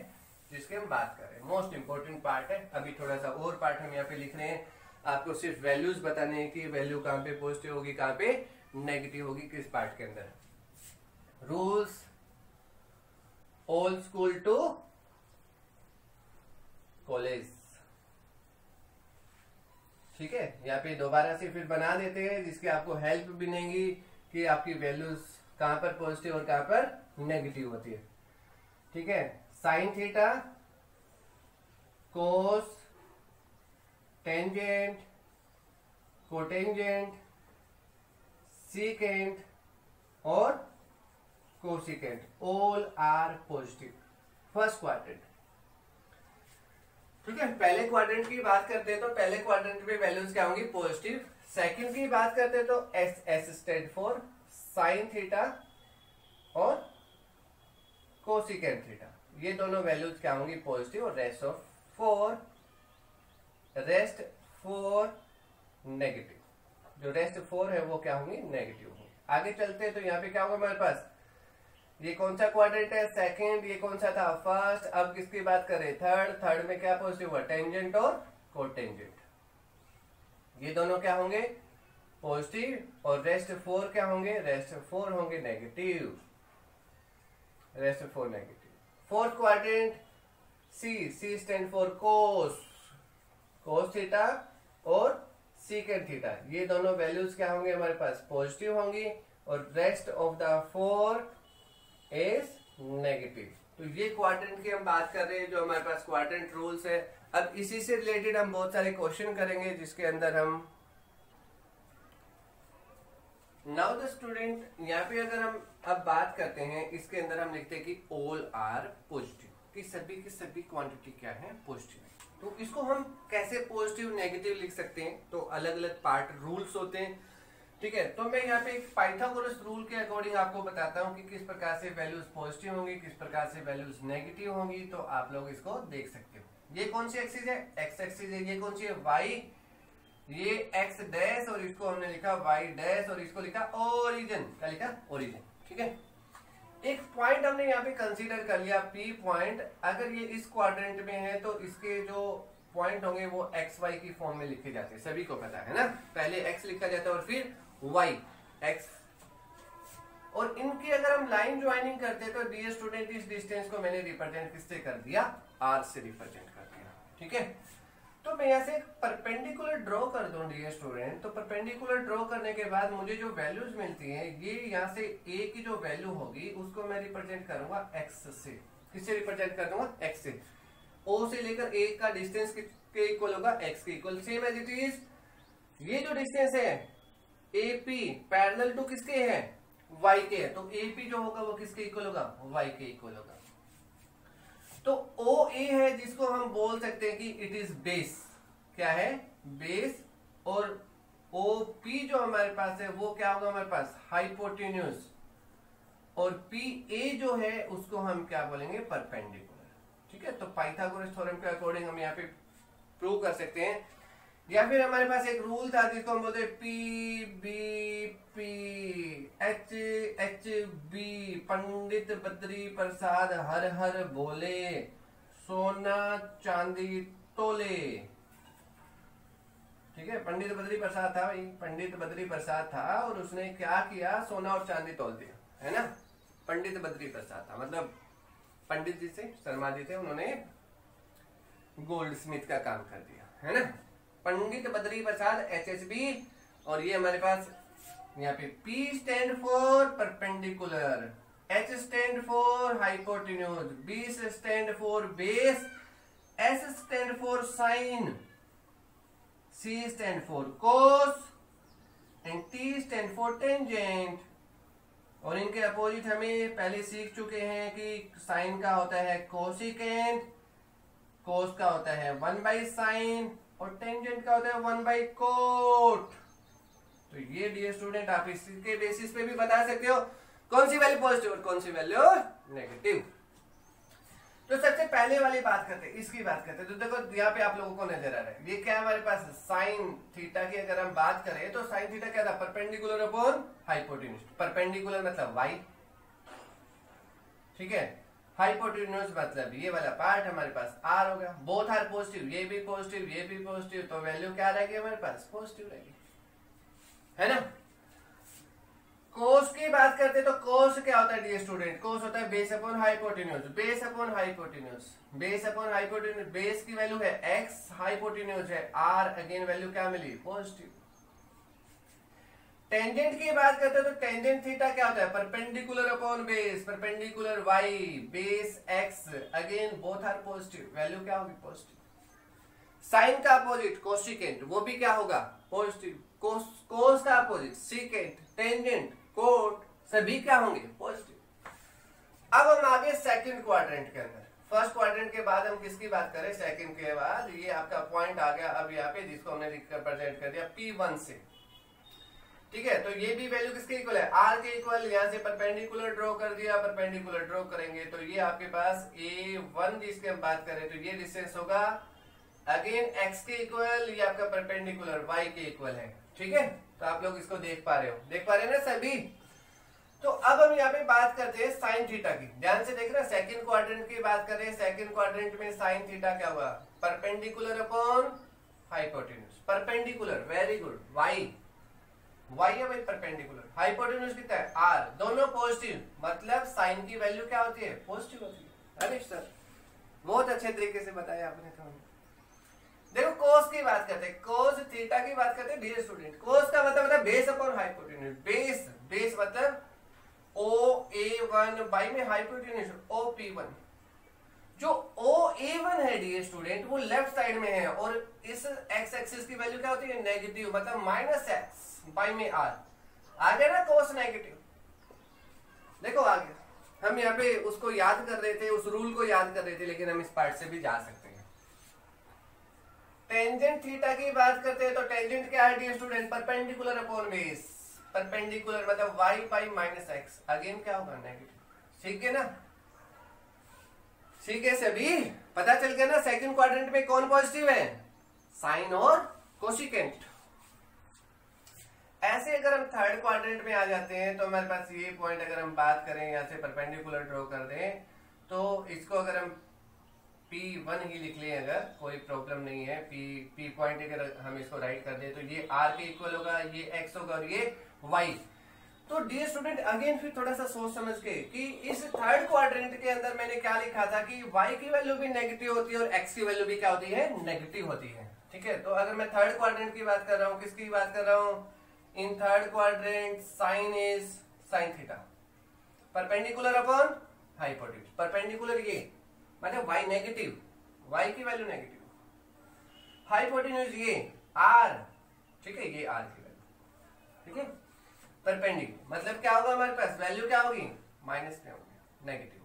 जिसकी हम बात कर रहे हैं, मोस्ट इंपोर्टेंट पार्ट है। अभी थोड़ा सा और पार्ट हम यहाँ पे लिख रहे हैं, आपको सिर्फ वैल्यूज बताने हैं कि वैल्यू कहाँ पे पॉजिटिव होगी कहाँ पे नेगेटिव होगी, किस पार्ट के अंदर। Rules all school to college. ठीक है, यहाँ पे दोबारा से फिर बना देते हैं जिसकी आपको हेल्प भी नहीं कि आपकी वैल्यूज कहां पर पॉजिटिव और कहां पर नेगेटिव होती है। ठीक है, sine theta, cos, tangent, cotangent, secant और cosecant all are positive first quadrant. ठीक है, पहले क्वाड्रेंट की बात करते हैं तो पहले क्वाड्रेंट में वैल्यूज क्या होंगी, पॉजिटिव। सेकंड की बात करते हैं तो S stand for sine theta और कोसिकेंट थीटा, ये दोनों वैल्यूज क्या होंगी, पॉजिटिव। और रेस्ट फोर नेगेटिव, जो रेस्ट 4 है वो क्या होंगी, नेगेटिव होंगी। आगे चलते हैं तो यहाँ पे क्या होगा हमारे पास, ये कौन सा क्वाड्रेंट है, सेकंड। ये कौन सा था, फर्स्ट। अब किसकी बात करें, थर्ड में क्या पॉजिटिव हुआ, टेंजेंट और कोटेंजेंट, ये दोनों क्या होंगे, पॉजिटिव। और रेस्ट 4 क्या होंगे, रेस्ट 4 होंगे negative, rest 4 negative. Fourth quadrant C stand for cos theta और सीकेंट थीटा, ये दोनों वैल्यूज क्या होंगे हमारे पास, पॉजिटिव होंगी। और rest of the 4 is negative. तो ये क्वाड्रेंट की हम बात कर रहे हैं, जो हमारे पास क्वाड्रेंट रूल्स है। अब इसी से रिलेटेड हम बहुत सारे क्वेश्चन करेंगे जिसके अंदर हम नाउ द स्टूडेंट, यहाँ पे अगर हम अब बात करते हैं, इसके अंदर हम लिखते हैं कि ऑल आर पॉजिटिव, कि सभी की सभी क्वांटिटी क्या है, पॉजिटिव। तो इसको हम कैसे पॉजिटिव नेगेटिव लिख सकते हैं, तो अलग अलग पार्ट रूल्स होते हैं। ठीक है, तो मैं यहाँ पे एक पाइथागोरस रूल के अकॉर्डिंग आपको बताता हूँ कि किस प्रकार से वैल्यूज पॉजिटिव होंगी, किस प्रकार से वैल्यूज नेगेटिव होंगी। तो आप लोग इसको देख सकते हो। ये कौन सी एक्सिस है, एक्स एक्सिस है। ये कौन सी है, वाई। ये एक्स डैश और इसको हमने लिखा वाई डैश और इसको लिखा ओरिजिन, क्या लिखा, ओरिजिन। ठीक है, एक पॉइंट हमने यहाँ पे कंसीडर कर लिया, पी पॉइंट। अगर ये इस क्वाड्रेंट में है तो इसके जो पॉइंट होंगे वो एक्स वाई की फॉर्म में लिखे जाते हैं, सभी को पता है ना। पहले एक्स लिखा जाता है और फिर वाई, एक्स। और इनकी अगर हम लाइन ज्वाइनिंग करते हैं तो डियर स्टूडेंट, इस डिस्टेंस को मैंने रिप्रेजेंट किससे कर दिया, आर से रिप्रेजेंट कर दिया। ठीक है, तो मैं यहाँ से परपेंडिकुलर ड्रॉ कर दूं डियर स्टूडेंट। तो परपेंडिकुलर ड्रॉ करने के बाद मुझे जो वैल्यूज मिलती हैं, ये यहाँ से ए की जो वैल्यू होगी उसको मैं रिप्रेजेंट करूंगा एक्स से। किससे रिप्रेजेंट कर दूंगा, एक्स से। ओ से लेकर ए का डिस्टेंस के इक्वल होगा, एक्स के equal, same as it is. ये जो डिस्टेंस है एपी पैरेलल टू किसके है, वाई के है। तो एपी जो होगा वो किसके इक्वल होगा, वाई के इक्वल होगा। तो ओ ए है जिसको हम बोल सकते हैं कि इट इज बेस, क्या है, बेस। और ओ पी जो हमारे पास है वो क्या होगा हमारे पास, हाइपोटेन्यूज। और पी ए जो है उसको हम क्या बोलेंगे, परपेंडिकुलर। ठीक है, तो पाइथागोरस थ्योरम के अकॉर्डिंग हम यहाँ पे प्रूव कर सकते हैं या फिर हमारे पास एक रूल था जिसको हम बोलते P B P H H B, Pandit Badri Prasad हर हर बोले, सोना चांदी तोले। ठीक है, पंडित बद्री प्रसाद था भाई, पंडित बद्री प्रसाद था और उसने क्या किया, सोना और चांदी तोल दिया, है ना। पंडित बद्री प्रसाद था, मतलब पंडित जी से, शर्मा जी थे, उन्होंने गोल्ड स्मिथ का काम कर दिया, है ना। पंडित बद्री प्रसाद HHB। और ये हमारे पास यहाँ पे P stand for perpendicular, H stand for hypotenuse, B stand for base, S stand for sine, C stand for cos and T stand for tangent. और इनके अपोजिट हमें पहले सीख चुके हैं कि साइन का होता है कोसिकेंट, कोस का होता है 1/sin और टेंजेंट का होता है 1/cot। तो ये डियर स्टूडेंट आप इसके बेसिस पे भी बता सकते हो कौन सी वैल्यू पॉजिटिव और कौन सी वैल्यू नेगेटिव। तो सबसे पहले वाली बात करते हैं, इसकी बात करते हैं। तो देखो यहाँ पे आप लोगों को नजर आ रहा है, ये क्या है हमारे पास, साइन थीटा की अगर हम बात करें तो साइन थीटा क्या था, परपेंडिकुलर अपॉन हाइपोटेन्यूज। परपेंडिकुलर मतलब y, ठीक है, हाइपोटेन्यूज मतलब ये वाला पार्ट हमारे पास r होगा। बोथ आर पॉजिटिव, ये भी पॉजिटिव ये भी पॉजिटिव, तो वैल्यू क्या रहेगी हमारे पास, पॉजिटिव रहेगी, है ना। कोस की बात करते तो कोस क्या होता है डियर स्टूडेंट, कोस होता है base upon hypotenuse, base upon hypotenuse, base upon hypotenuse. Base की वैल्यू है x, हाइपोटेन्यूज है r, अगेन वैल्यू क्या मिली, पॉजिटिव। टेंजेंट की बात करते हैं तो टेंजेंट थीटा क्या होता है, perpendicular upon base, perpendicular y, base x, again both are positive, value क्या होगी, पॉजिटिव। साइन का अपोजिट कोसिकेंट, वो भी क्या होगा, पॉजिटिव। कोस का अपोजिट सीकेंट, टेंजेंट, कोट, सभी क्या होंगे, पॉजिटिव। अब हम आगे सेकंड क्वाड्रेंट के अंदर, फर्स्ट क्वाड्रेंट के बाद हम किसकी बात करें, सेकंड के बाद ये आपका पॉइंट आ गया अब यहाँ पे, जिसको हमने लिखकर प्रेजेंट कर दिया P1 से, ठीक है। तो ये भी वैल्यू किसके इक्वल है, r के इक्वल। यहाँ से परपेंडिकुलर ड्रॉ कर दिया, परपेंडिकुलर ड्रॉ करेंगे तो ये आपके पास A1 जिसकी हम बात करें तो ये डिस्टेंस होगा अगेन x के इक्वल, ये आपका परपेंडिकुलर y के इक्वल है, ठीक है। तो आप लोग इसको देख पा रहे हो, देख पा रहे हैं ना सभी। तो अब हम यहाँ पे बात करते हैं साइन थीटा की, ध्यान से देख रहे हैं, सेकंड क्वाड्रेंट की बात करें। सेकंड क्वाड्रेंट में साइन थीटा क्या हुआ, perpendicular upon hypotenuse, perpendicular, very good, y है भाई परपेंडिकुलर, हाइपोटेन्यूज कितना है r, दोनों पॉजिटिव, मतलब साइन की वैल्यू क्या होती है, पॉजिटिव होती है। अरे सर बहुत अच्छे तरीके से बताया आपने। तो देखो कोस की बात करते हैं, कोस थीटा की बात करते हैं डियर स्टूडेंट। कोस का मतलब होता है base upon hypotenuse, base, base मतलब OA1 बाई में हाइपोटेन्यूज OP1। जो OA1 है डियर स्टूडेंट वो लेफ्ट साइड में है और इस x एक्सिस की वैल्यू क्या होती है, नेगेटिव, मतलब -x बाई में r। आ गया ना कोस नेगेटिव। देखो आ गया, हम यहाँ पे उसको याद कर रहे थे, उस रूल को याद कर रहे थे, लेकिन हम इस पार्ट से भी जा सकते हैं। टेंजेंट थीटा की बात करते हैं तो टेंजेंट क्या है dear student, perpendicular upon base, perpendicular मतलब y बाई -x, अगेन क्या होगा, नेगेटिव। ठीक है ना, ठीक है सभी, पता चल गया ना सेकंड क्वाड्रेंट में कौन पॉजिटिव है, साइन और कोसिकेंट। ऐसे अगर हम थर्ड क्वाड्रेंट में आ जाते हैं तो हमारे पास ये पॉइंट अगर हम बात करें, यहाँ से परपेंडिकुलर ड्रॉ कर दें तो इसको अगर हम P1 ही लिख लें, अगर कोई प्रॉब्लम नहीं है, P पॉइंट अगर हम इसको राइट कर दें तो ये R के इक्वल होगा, ये X होगा और ये Y। तो डियर स्टूडेंट अगेन फिर थोड़ा सा सोच समझ के कि इस थर्ड क्वाड्रेंट के अंदर मैंने क्या लिखा था कि y की वैल्यू भी नेगेटिव होती है और x की वैल्यू भी क्या होती है, नेगेटिव होती है, ठीक है। तो अगर मैं थर्ड क्वाड्रेंट की बात कर रहा हूँ, किसकी बात कर रहा हूँ, in third quadrant sine is sine theta, perpendicular upon hypotenuse, perpendicular ये मतलब y नेगेटिव, y की वैल्यू नेगेटिव, हाइपोटेन्यूज ये r, ठीक है, ये r की वैल्यू, ठीक है। परपेंडिकुलर मतलब क्या होगा, हमारे पास वैल्यू क्या होगी, माइनस में होगी, नेगेटिव।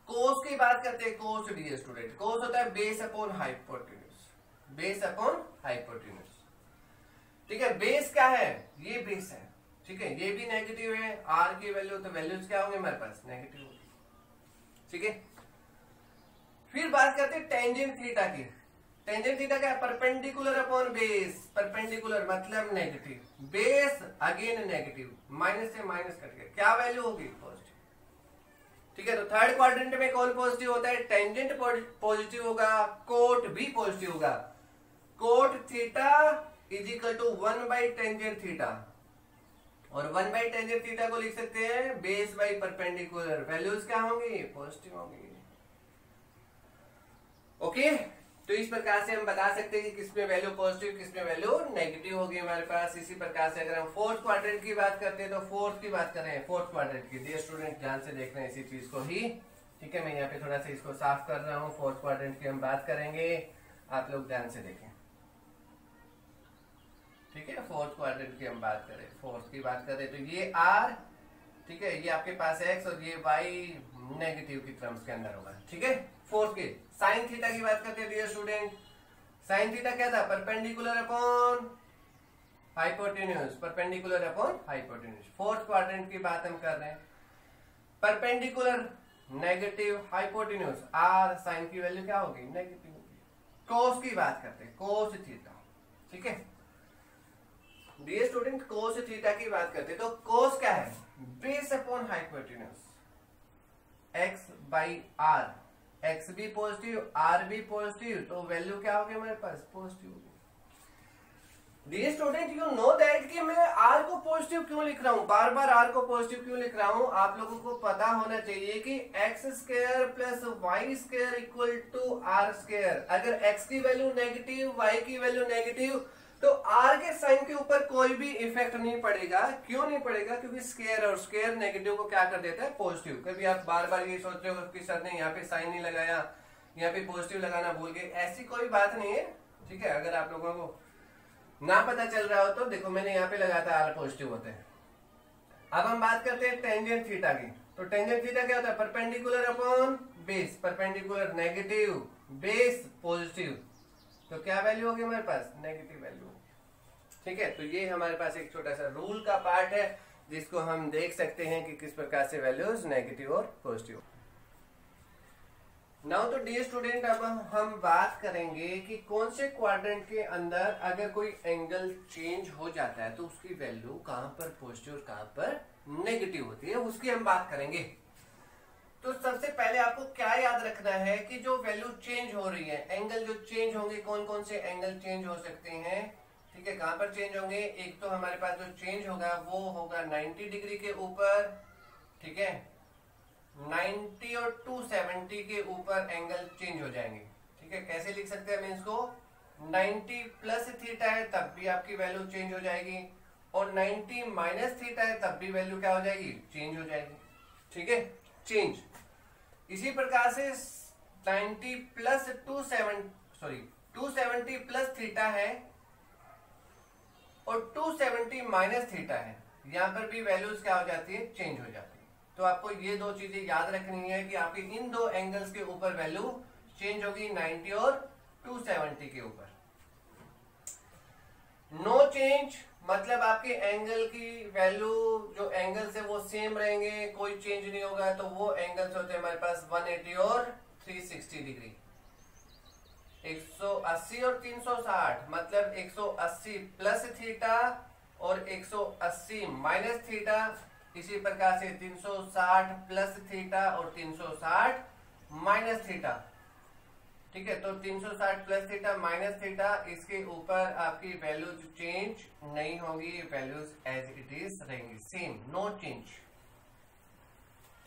कोस की बात करते हैं, कोस डियर स्टूडेंट, कोस होता है base upon hypotenuse, base upon hypotenuse, ठीक है। बेस क्या है, ये बेस है, ठीक है, ये भी नेगेटिव है, r की वैल्यू, तो वैल्यूज क्या होंगे हमारे पास, नेगेटिव होगी, ठीक है। फिर बात करते हैं टेंजेंट थीटा की। टेंजेंट थीटा क्या है? Perpendicular upon base. परपेंडिकुलर मतलब negative, base again negative, minus से माइनस कट गया, क्या वैल्यू होगी? पॉजिटिव। ठीक है, तो थर्ड क्वाड्रेंट में कौन पॉजिटिव होता है? टेंजेंट पॉजिटिव होगा, कोट भी पॉजिटिव होगा। Cot theta is equal to tangent theta, और 1/टेंजेंट थीटा को लिख सकते हैं बेस बाई परपेंडिकुलर। वैल्यूज क्या होंगी? पॉजिटिव होंगी। ओके, तो इस प्रकार से हम बता सकते हैं कि किसमें वैल्यू पॉजिटिव, किसमें वैल्यू नेगेटिव होगी हमारे पास। इसी प्रकार से अगर हम फोर्थ क्वाड्रेंट की बात करते हैं तो फोर्थ की बात करें, फोर्थ क्वाड्रेंट की। डियर स्टूडेंट ध्यान से देख रहे हैं इसी चीज को ही। ठीक है, मैं यहाँ पे थोड़ा सा इसको साफ कर रहा हूँ। फोर्थ क्वाड्रेंट की हम बात करेंगे, आप लोग ध्यान से देखें। ठीक है, फोर्थ क्वाड्रेंट की हम बात करें, फोर्थ की बात करें तो ये आर, ठीक है, ये आपके पास एक्स और ये वाई नेगेटिव की टर्म्स के अंदर होगा। ठीक है, फोर्थ के साइन थीटा की बात करते हैं डियर स्टूडेंट। साइन थीटा क्या था? Perpendicular upon hypotenuse, perpendicular upon hypotenuse. Fourth quadrant की बात हम कर रहे हैं, perpendicular negative, hypotenuse, r sine की वैल्यू क्या होगी? नेगेटिव होगी। कोस की बात करते हैं, कोस थीटा। ठीक है डियर स्टूडेंट, कोस थीटा की बात करते हैं तो कोस क्या है? Base upon hypotenuse, x by r. X भी पॉजिटिव, आर भी पॉजिटिव, तो वैल्यू क्या होगी हमारे पास? पॉजिटिव होगी। Dear student, you know that कि मैं आर को पॉजिटिव क्यों लिख रहा हूं, बार बार आर को पॉजिटिव क्यों लिख रहा हूं? आप लोगों को पता होना चाहिए कि x square plus y square equal to r square. अगर एक्स की वैल्यू नेगेटिव, वाई की वैल्यू नेगेटिव, तो आर के साइन के ऊपर कोई भी इफेक्ट नहीं पड़ेगा। क्यों नहीं पड़ेगा? क्योंकि स्क्वायर और स्क्वायर नेगेटिव को क्या कर देता है? पॉजिटिव। कभी आप बार बार ये सोच रहे हो कि सर ने यहाँ पे साइन नहीं लगाया, यहाँ पे पॉजिटिव लगाना भूल गए, ऐसी कोई बात नहीं है। ठीक है, अगर आप लोगों को ना पता चल रहा हो तो देखो मैंने यहाँ पे लगाया था आर पॉजिटिव होते हैं। अब हम बात करते हैं टेंजेंट थीटा की। तो टेंजेंट थीटा क्या होता है? Perpendicular upon base, perpendicular negative, base positive, तो क्या वैल्यू होगी हमारे पास? Negative value. ठीक है, तो ये हमारे पास एक छोटा सा रूल का पार्ट है जिसको हम देख सकते हैं कि किस प्रकार से वैल्यूज नेगेटिव और पॉजिटिव। नाउ तो डियर स्टूडेंट, अब हम बात करेंगे कि कौन से क्वाड्रेंट के अंदर अगर कोई एंगल चेंज हो जाता है तो उसकी वैल्यू कहां पर पॉजिटिव और कहां पर नेगेटिव होती है, उसकी हम बात करेंगे। तो सबसे पहले आपको क्या याद रखना है कि जो वैल्यू चेंज हो रही है, एंगल जो चेंज होंगे, कौन कौन से एंगल चेंज हो सकते हैं? ठीक है, कहां पर चेंज होंगे? एक तो हमारे पास जो चेंज होगा वो होगा 90 डिग्री के ऊपर। ठीक है, 90 और 270 के ऊपर एंगल चेंज हो जाएंगे। ठीक है, कैसे लिख सकते हैं हम इसको? 90 प्लस थीटा है तब भी आपकी वैल्यू चेंज हो जाएगी, और 90 माइनस थीटा है तब भी वैल्यू क्या हो जाएगी? चेंज हो जाएगी। ठीक है, चेंज। इसी प्रकार से 90 प्लस 270 प्लस थीटा है और 270 माइनस थीटा है, यहां पर भी वैल्यूज क्या हो जाती है? चेंज हो जाती है। तो आपको ये दो चीजें याद रखनी है कि आपके इन दो एंगल्स के ऊपर वैल्यू चेंज होगी, 90 और 270 के ऊपर। नो चेंज मतलब आपके एंगल की वैल्यू, जो एंगल्स है वो सेम रहेंगे, कोई चेंज नहीं होगा। तो वो एंगल्स होते हैं हमारे पास 180 और 360 डिग्री। 180 और 360 मतलब 180 प्लस थीटा और 180 माइनस थीटा। इसी प्रकार से 360 प्लस थीटा और 360 माइनस थीटा। ठीक है, तो 360 प्लस थीटा माइनस थीटा, इसके ऊपर आपकी वैल्यूज चेंज नहीं होंगी, वैल्यूज एज इट इज रहेंगी, सेम, नो चेंज।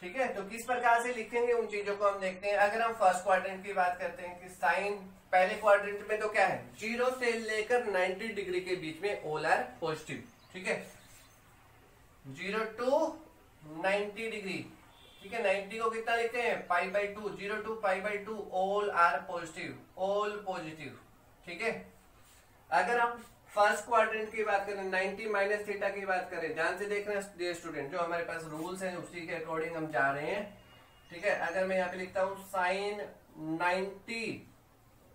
ठीक है, तो किस प्रकार से लिखेंगे उन चीजों को हम देखते हैं। अगर हम फर्स्ट क्वाड्रेंट की बात करते हैं कि साइन पहले क्वाड्रेंट में तो क्या है? 0 से लेकर 90 डिग्री के बीच में ऑल आर पॉजिटिव। ठीक है, 0 to 90 डिग्री। ठीक है, 90 को कितना लिखते हैं? π/2, 0 to π/2 all are positive, all positive. ठीक है, अगर हम फर्स्ट क्वाड्रेंट की बात करें, 90 माइनस थीटा की बात करें, ध्यान से देखना डियर स्टूडेंट, जो हमारे पास रूल्स हैं उसी के अकॉर्डिंग हम जा रहे हैं। ठीक है, अगर मैं यहाँ पे लिखता हूं साइन 90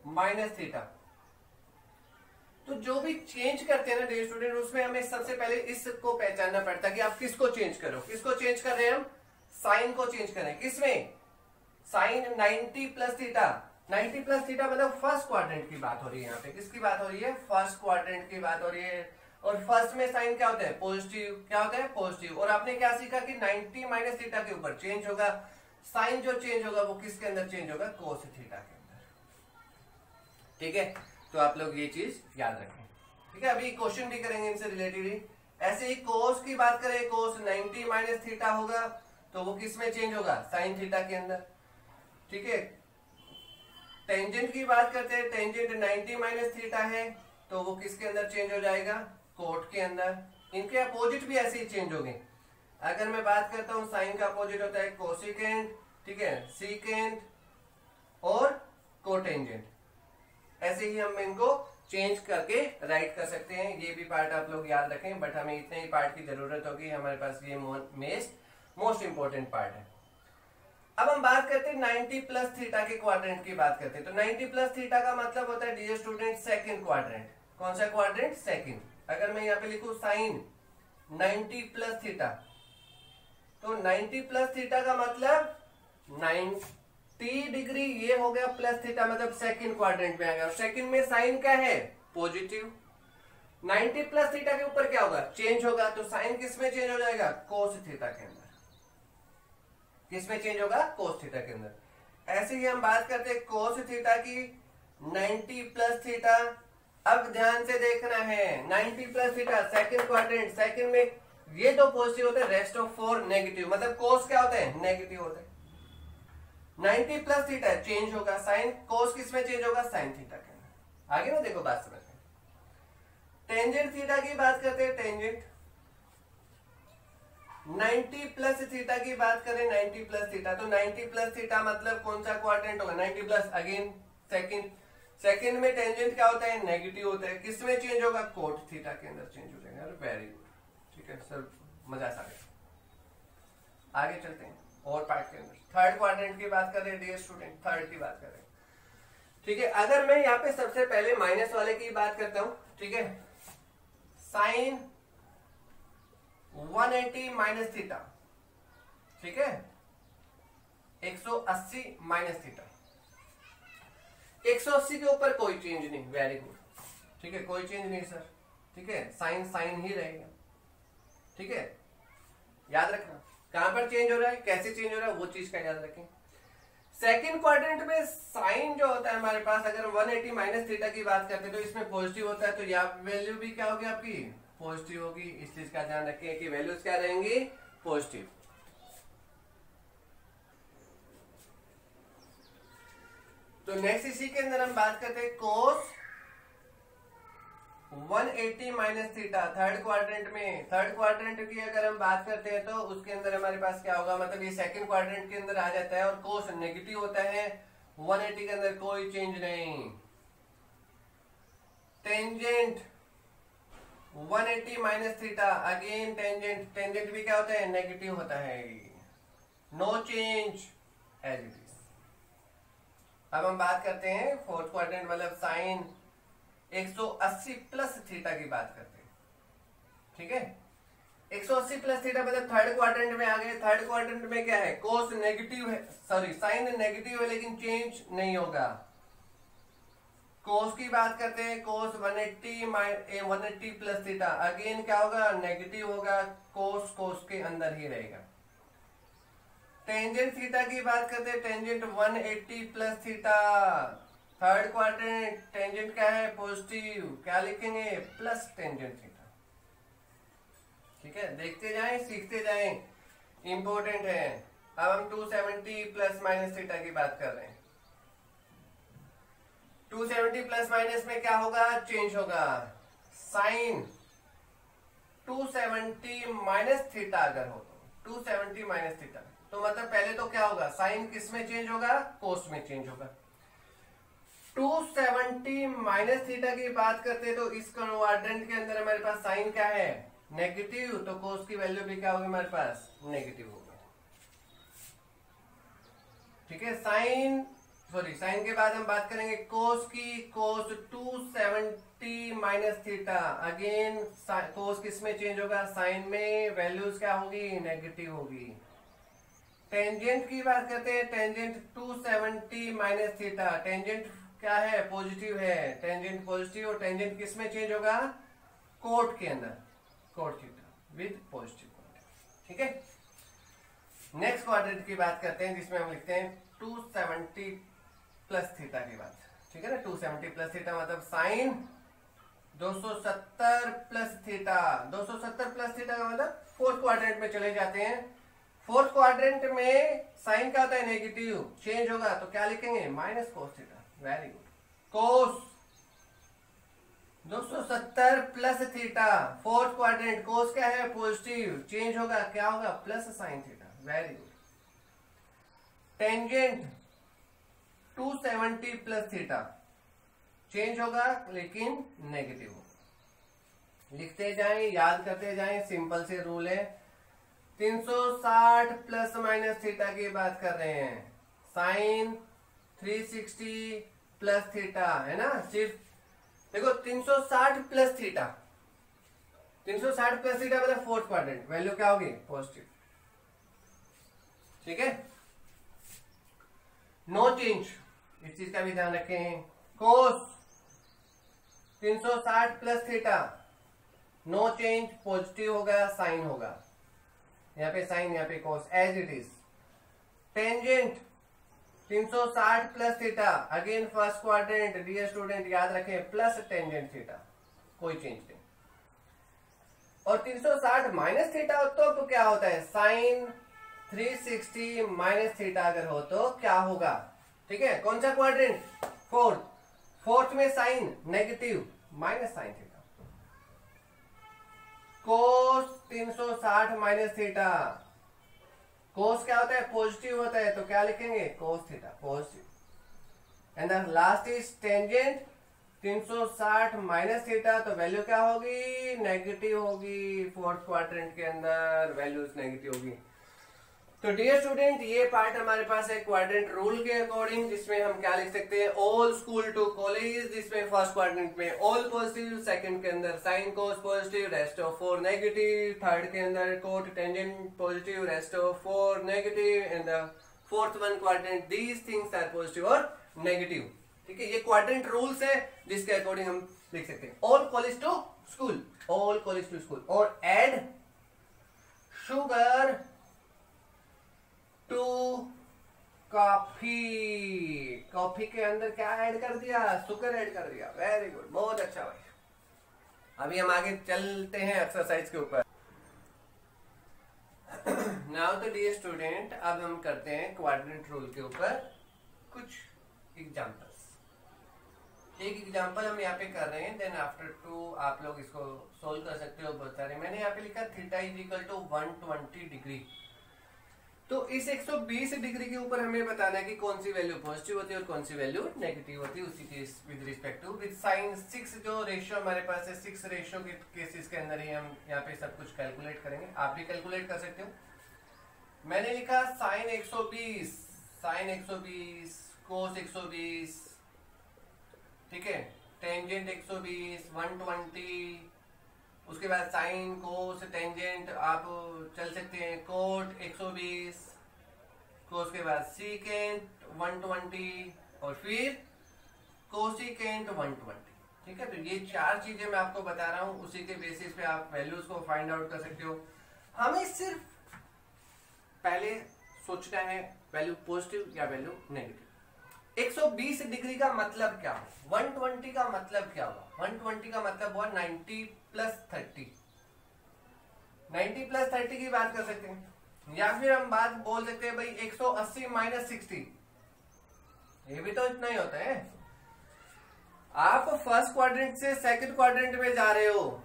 माइनस थीटा, तो जो भी चेंज करते हैं ना डियर स्टूडेंट, उसमें हमें सबसे पहले इसको पहचानना पड़ता है कि आप किसको चेंज करो। किसको चेंज कर रहे हैं हम? साइन को चेंज करें। किसमें? Sine 90 plus theta, 90 plus theta मतलब फर्स्ट क्वाड्रेंट की बात हो रही है। यहाँ पे किसकी बात हो रही है? फर्स्ट क्वाड्रेंट की बात हो रही है। और फर्स्ट में साइन क्या होता है? पॉजिटिव। क्या होता है? पॉजिटिव। और आपने क्या सीखा कि 90 माइनस थीटा के ऊपर चेंज होगा, साइन जो चेंज होगा वो किसके अंदर चेंज होगा? कोस थीटा के अंदर। ठीक है, तो आप लोग ये चीज याद रखें। ठीक है, अभी क्वेश्चन भी करेंगे इनसे रिलेटेड ही। ऐसे ही कोस की बात करें, कोस 90 माइनस थीटा होगा तो वो किस में चेंज होगा? साइन थीटा के अंदर। ठीक है, टेंजेंट की बात करते हैं, टेंजेंट 90 माइनस थीटा है तो वो किसके अंदर चेंज हो जाएगा? कोट के अंदर। इनके अपोजिट भी ऐसे ही चेंज होंगे। अगर मैं बात करता हूं साइन का अपोजिट होता है कोसिकेंट, ठीक है, सीकेंट और कोटेंजेंट। ऐसे ही हम इनको चेंज करके राइट कर सकते हैं। ये भी पार्ट आप लोग याद रखें, बट हमें इतने ही पार्ट की जरूरत होगी, हमारे पास ये मोस्ट इंपॉर्टेंट पार्ट है। अब हम बात करते हैं 90 प्लस थीटा के क्वाड्रेंट की बात करते हैं। तो 90 प्लस थीटा का मतलब होता है डियर स्टूडेंट सेकंड क्वाड्रेंट। कौन सा क्वाड्रेंट? सेकंड। अगर मैं यहाँ पे लिखूं साइन 90 प्लस थीटा, तो 90 प्लस थीटा का मतलब 90 डिग्री ये हो गया प्लस थीटा, मतलब सेकंड क्वाड्रेंट में आ गया। और सेकंड में साइन क्या है? पॉजिटिव। 90 प्लस थीटा के ऊपर क्या होगा? चेंज होगा। तो साइन किस में चेंज हो जाएगा? कोस थीटा के अंदर। किसमें चेंज होगा? कोस थीटा के अंदर। ऐसे ही हम बात करते हैं कोस थीटा की 90 प्लस थीटा। अब ध्यान से देखना है, 90 plus theta second quadrant, second में ये दो पॉजिटिव होते हैं, रेस्ट ऑफ 4 नेगेटिव, मतलब कोस क्या होते हैं? नेगेटिव होते हैं। 90 प्लस थीटा चेंज होगा, साइन कोस किसमें चेंज होगा? साइन थीटा के अंदर। आगे ना देखो बात समझ में। टेंजेंट थीटा की बात करते हैं, टेंजेंट 90 प्लस थीटा की बात करें, 90 प्लस थीटा, तो 90 प्लस थीटा मतलब कौन सा क्वाड्रेंट होगा? 90 प्लस, अगेन सेकंड। सेकंड में टेंजेंट क्या होता है? नेगेटिव होता है। किसमें चेंज होगा? कोट थीटा के अंदर चेंज हो जाएगा। वेरी गुड, ठीक है सर, मजा आ गया। आगे चलते हैं और पार्ट के अंदर। थर्ड क्वाड्रेंट की बात कर रहे हैं डियर स्टूडेंट, थर्ड की बात कर रहे हैं। ठीक है, अगर मैं यहाँ पे सबसे पहले माइनस वाले की बात करता हूं, ठीक है, साइन 180 माइनस थीटा, ठीक है, 180 माइनस थीटा। 180 के ऊपर कोई चेंज नहीं, वेरी गुड, ठीक है, कोई चेंज नहीं सर, ठीक है, साइन साइन ही रहेगा, ठीक है। याद रखना कहां पर चेंज हो रहा है, कैसे चेंज हो रहा है, वो चीज का याद रखें। सेकंड क्वाड्रेंट में साइन जो होता है हमारे पास, अगर 180 माइनस थीटा की बात करते हैं तो इसमें पॉजिटिव होता है, तो यहाँ वैल्यू भी क्या होगी आपकी? पॉजिटिव होगी। इस चीज का ध्यान रखें कि वैल्यूज क्या रहेंगी? पॉजिटिव। तो नेक्स्ट इसी के अंदर हम बात करते हैं कोस 180 माइनस थीटा, थर्ड क्वाड्रेंट में। थर्ड क्वाड्रेंट की अगर हम बात करते हैं तो उसके अंदर हमारे पास क्या होगा, मतलब ये सेकंड क्वाड्रेंट के अंदर आ जाता है और कोस नेगेटिव होता है, 180 के अंदर कोई चेंज नहीं। Tangent 180 minus theta, again tangent, tangent भी क्या होता है? नेगेटिव होता है, no change as it is. अब हम बात करते हैं फोर्थ क्वाड्रेंट, मतलब साइन 180 प्लस थीटा की बात करते हैं, ठीक है। 180 प्लस थीटा मतलब थर्ड क्वाड्रेंट में आ गए। थर्ड क्वाड्रेंट में क्या है? कोस नेगेटिव है, सॉरी साइन नेगेटिव है लेकिन चेंज नहीं होगा। कोस की बात करते हैं, कोस 180 प्लस थीटा, अगेन क्या होगा? नेगेटिव होगा, कोस कोस के अंदर ही रहेगा। टेंजेंट थीटा की बात करते हैं, tangent 180 plus theta, third quadrant, tangent क्या है? पॉजिटिव, क्या लिखेंगे? प्लस टेंजेंट थीटा, ठीक है। देखते जाएं, सीखते जाएं, इंपॉर्टेंट है। अब हम 270 प्लस माइनस थीटा की बात कर रहे हैं। 270 प्लस माइनस में क्या होगा? चेंज होगा, साइन 270 माइनस थीटा अगर हो तो 270 माइनस थीटा, तो मतलब पहले तो क्या होगा? साइन किस में चेंज होगा? कोस में चेंज होगा। 270 माइनस थीटा की बात करते हैं तो इस क्वाड्रेंट के अंदर हमारे पास साइन क्या है? नेगेटिव, तो कोस की वैल्यू भी क्या होगी हमारे पास? नेगेटिव होगा, ठीक है। साइन के बाद हम बात करेंगे कोस की, कोस 270 माइनस थीटा, अगेन कोस किस में चेंज होगा? साइन में, वैल्यूज क्या होगी? नेगेटिव होगी। टेंजेंट की बात करते हैं, टेंजेंट 270 माइनस थीटा, टेंजेंट क्या है, पॉजिटिव है, टेंजेंट पॉजिटिव, और टेंजेंट किस में चेंज होगा, कोट के अंदर, cot theta with positive cot, ठीक है। नेक्स्ट क्वाड्रेंट की बात करते हैं जिसमें हम लिखते हैं 270 प्लस थीटा की बात, ठीक है ना। 270 प्लस थीटा मतलब sine 270 plus theta, 270 plus theta का मतलब फोर्थ क्वाड्रेंट में चले जाते हैं। फोर्थ क्वाड्रेंट में साइन क्या होता है, नेगेटिव, चेंज होगा तो क्या लिखेंगे, minus cos theta, very good. Cos 270 plus theta, fourth quadrant, cos क्या है, पॉजिटिव, चेंज होगा क्या होगा, plus sine theta, very good. Tangent 270 plus theta, change होगा लेकिन नेगेटिव होगा। लिखते जाएं, याद करते जाएं, सिंपल से रूल है। 360 प्लस माइनस थीटा की बात कर रहे हैं, साइन 360 प्लस थीटा है ना। सिर्फ देखो 360 प्लस थीटा, 360 प्लस थीटा मतलब फोर्थ क्वाड्रेंट, वैल्यू क्या होगी, पॉजिटिव, ठीक है। नो चेंज, इस चीज का भी ध्यान रखें। Cos 360 plus theta, no change, positive होगा, साइन होगा, यहाँ पे साइन, यहाँ पे cos, as it is. Tangent 360 plus theta, again first quadrant, dear student याद रखें, प्लस टेंजेंट थीटा, कोई चेंज नहीं। और 360 माइनस थीटा हो तो क्या होता है, साइन 360 माइनस थीटा अगर हो तो क्या होगा, ठीक है। कौन सा क्वाड्रेंट, फोर्थ, फोर्थ में sine negative, minus sine theta. Cos 360 minus theta, cos क्या होता है, पॉजिटिव होता है, तो क्या लिखेंगे, cos theta, positive. And the last is tangent 360 minus theta, तो वैल्यू क्या होगी, नेगेटिव होगी, फोर्थ क्वाड्रेंट के अंदर वैल्यूज नेगेटिव होगी। तो डियर स्टूडेंट ये पार्ट हमारे पास है क्वाड्रेंट रूल के अकॉर्डिंग, जिसमें हम क्या लिख सकते हैं, ऑल स्कूल टू कॉलेज, जिसमें फर्स्ट क्वाड्रेंट में ऑल पॉजिटिव, सेकंड के अंदर sine cos positive, rest of 4 negative, third के अंदर cot tangent positive, rest of 4 negative, and the fourth one quadrant these things are positive और negative, ठीक है। ये क्वाड्रेंट रूल्स है जिसके अकॉर्डिंग हम लिख सकते हैं all college to school, all college to school, और add sugar to coffee, coffee के अंदर क्या ऐड कर दिया, शुगर ऐड कर दिया, वेरी गुड, बहुत अच्छा भाई। अभी हम आगे चलते हैं एक्सरसाइज के ऊपर। नाउ तो डियर स्टूडेंट अब हम करते हैं क्वाड्रेंट रूल के ऊपर कुछ एग्जांपल्स। एक एग्जांपल हम यहाँ पे कर रहे हैं, देन आफ्टर टू आप लोग इसको सोल्व कर सकते हो बहुत सारे। मैंने यहाँ पे लिखा theta is equal to 120 degree. तो इस 120 डिग्री के ऊपर हमें बताना है कि कौन सी वैल्यू पॉजिटिव होती है और कौन सी वैल्यू नेगेटिव होती है, उसी के with respect to with sine 6 जो रेशियो हमारे पास है, 6 रेशियो के केसेस के अंदर ही हम यहाँ पे सब कुछ कैलकुलेट करेंगे। आप भी कैलकुलेट कर सकते हो। मैंने लिखा साइन 120, साइन 120, कोस 120, ठीक है, टेंजेंट 120, 120, उसके बाद साइन कोस टेंजेंट आप चल सकते हैं, कोट 120, कोस के बाद सीकेंट 120 और फिर कोसिकेंट 120, ठीक है। तो ये 4 चीजें मैं आपको बता रहा हूं, उसी के बेसिस पे आप वैल्यूज को फाइंड आउट कर सकते हो। हमें सिर्फ पहले सोचना है वैल्यू पॉजिटिव या वैल्यू नेगेटिव। 120 डिग्री का मतलब क्या हो, 120 का मतलब क्या होगा, 120 का मतलब हुआ 90 प्लस 30, 90 प्लस 30 की बात कर सकते हैं, या फिर हम बात बोल सकते हैं भाई 180 माइनस 60, ये भी तो इतना ही होता है। आप फर्स्ट क्वाड्रेंट से सेकंड क्वाड्रेंट में जा रहे हो,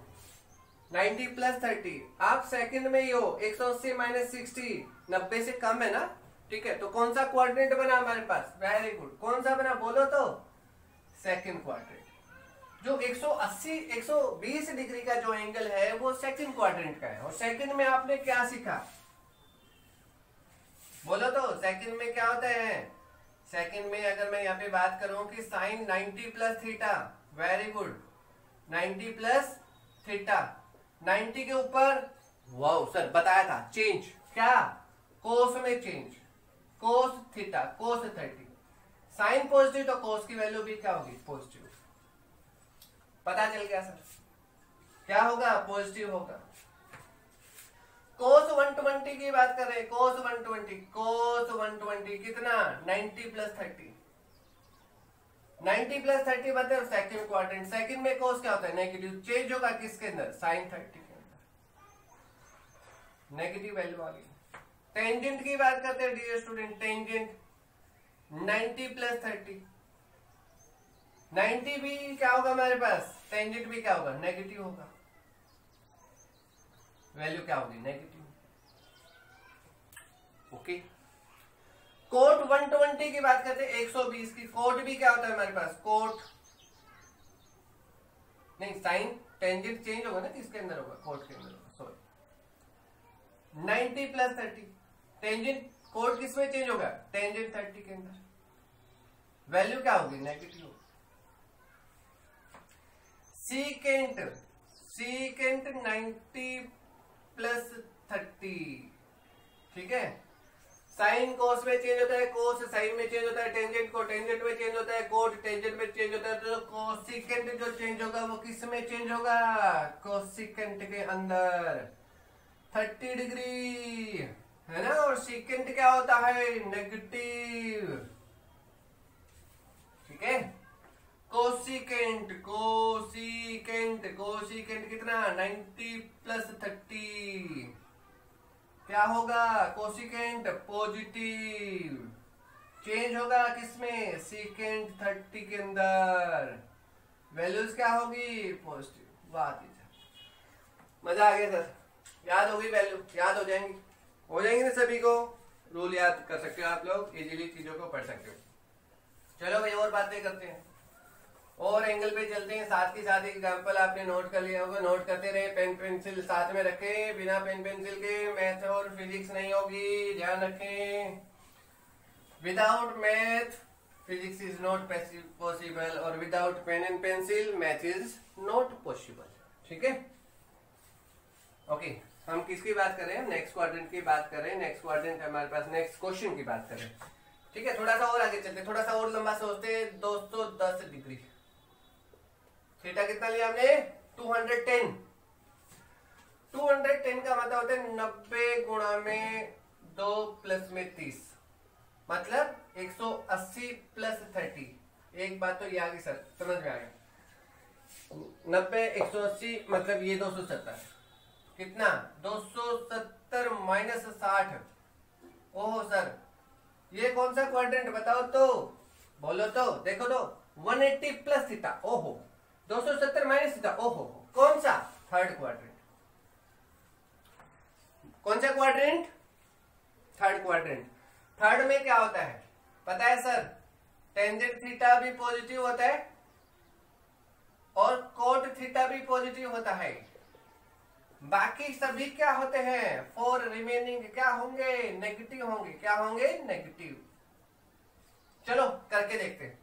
90 प्लस 30, आप सेकंड में ही हो, 180 माइनस 60 90 से कम है ना, ठीक है। तो कौन सा क्वाड्रेंट बना हमारे पास, वेरी गुड, कौन सा बना बोलो तो, सेकंड क्वाड्रेंट। जो 180 120 डिग्री का जो एंगल है वो सेकंड क्वाड्रेंट का है। और सेकंड में आपने क्या सीखा, बोलो तो, सेकंड में क्या होता है, सेकंड में अगर मैं यहाँ पे बात करूं कि sine 90 plus theta, very good, 90 plus theta, 90 के ऊपर, वाओ सर बताया था, चेंज क्या, कोस में चेंज, कोस थीटा, कोस 30, साइन पॉजिटिव तो कोस की वैल्यू भी क्या होगी, पॉजिटिव। पता चल गया सर, क्या होगा, पॉजिटिव होगा। कोस 120 की बात कर रहे हैं, कोस 120 कितना, 90 प्लस 30, 90 प्लस 30 मतलब सेकंड क्वाड्रेंट। सेकंड में कोस क्या होता है, नेगेटिव, चेंज होगा किसके अंदर, साइन 30 के अंदर, नेगेटिव वैल्यू आ गई। टेंजेंट की बात करते हैं डियर स्टूडेंट, टेंजेंट 90 प्लस 30, 90 भी क्या होगा हमारे पास, टेंजेंट भी क्या होगा, नेगेटिव होगा, वैल्यू क्या होगी, नेगेटिव। ओके, कोट 120 की बात करते हैं, 120 की, कोट भी क्या होता है हमारे पास, कोट नहीं, साइन टेंजेंट चेंज होगा ना, किसके अंदर होगा, कोट के अंदर होगा, सॉरी। 90 प्लस 30, टेंजेंट कोट किस में चेंज होगा, टेंजेंट 30 के अंदर, वैल्यू क्या होगी, नेगेटिव। सीकेंट 90 प्लस 30, ठीक है। साइन कोस में चेंज होता है, कोस साइन में चेंज होता है, टेंजेंट को टेंजेंट में चेंज होता है, कोट टेंजेंट में चेंज होता है, तो कोसिकेंट जो चेंज होगा वो किस में चेंज होगा, कोसिकेंट के अंदर 30 डिग्री, है ना। और सीकेंट क्या होता है, नेगेटिव, ठीक है। कोसिकेंट कितना, 90 प्लस 30, क्या होगा, कोसिकेंट पॉजिटिव, चेंज होगा किसमें, सीकेंट 30 के अंदर, वैल्यूज क्या होगी, पॉजिटिव। बात मजा आ गया सर, याद होगी वैल्यू, याद हो जाएंगी ना सभी को, रूल याद कर सकते हो आप लोग, इजीली चीजों को पढ़ सकते हो। चलो भाई और बातें करते हैं, और एंगल पे चलते हैं, साथ ही साथ एग्जांपल आपने नोट कर लिया होगा, नोट करते रहे, पेन पेंसिल साथ में रखें, बिना पेन पेंसिल के मैथ और फिजिक्स नहीं होगी, ध्यान रखें। Without math physics is not possible, और without pen and pencil math is not possible, ठीक है। ओके, हम किसकी बात कर रहे हैं, नेक्स्ट क्वाड्रेंट की बात कर रहे हैं। नेक्स्ट क्वाड्रेंट हमारे पास, नेक्स्ट क्वेश्चन की बात कर रहे हैं, ठीक है। थोड़ा सा और आगे चलते, थोड़ा सा और लंबा सोचते हैं, 210 डिग्री, थीटा कितना लिया हमने, 210, 210 का मतलब होता है 90 गुणा में 2 प्लस में 30, मतलब 180 प्लस 30। एक बात तो ये आ गई सर, समझ में आ गया, 90 180 मतलब ये 270, कितना, 270 माइनस 60। ओहो सर, ये कौन सा क्वाड्रेंट बताओ तो, बोलो तो, देखो तो, 180 प्लस थीटा, ओहो, 270 माइनस थीटा, ओहो, कौन सा, थर्ड क्वाड्रेंट। कौन सा क्वाड्रेंट, थर्ड क्वाड्रेंट। थर्ड में क्या होता है पता है सर, टेंजेंट थीटा भी पॉजिटिव होता है और कोट थीटा भी पॉजिटिव होता है, बाकी सभी क्या होते हैं, 4 रिमेनिंग क्या होंगे, नेगेटिव होंगे, क्या होंगे, नेगेटिव। चलो करके देखते हैं,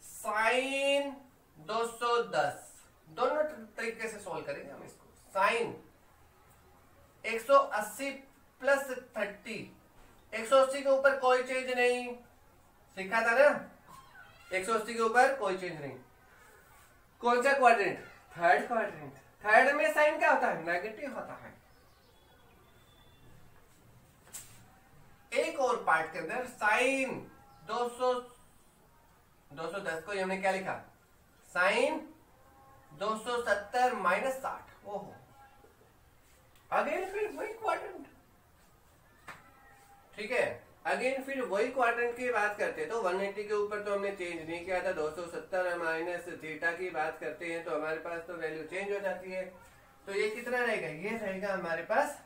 साइन 210, दोनों तरीके से सोल्व करेंगे हम इसको। साइन 180 प्लस 30, 180 के ऊपर कोई चेंज नहीं, सीखा था ना, 180 के ऊपर कोई चेंज नहीं। कौन सा क्वाड्रेंट, थर्ड क्वाड्रेंट। थर्ड में साइन क्या होता है, नेगेटिव होता है। एक और पार्ट के अंदर साइन 210 को हमने क्या लिखा, साइन 270 माइनस 60। ओहो, अगेन फिर वही क्वाड्रेंट, ठीक है। अगेन फिर वही क्वाड्रेंट की बात करते हैं तो 180 के ऊपर तो हमने चेंज नहीं किया था, 270 माइनस थीटा की बात करते हैं तो हमारे पास तो वैल्यू चेंज हो जाती है। तो ये कितना रहेगा, ये रहेगा हमारे पास,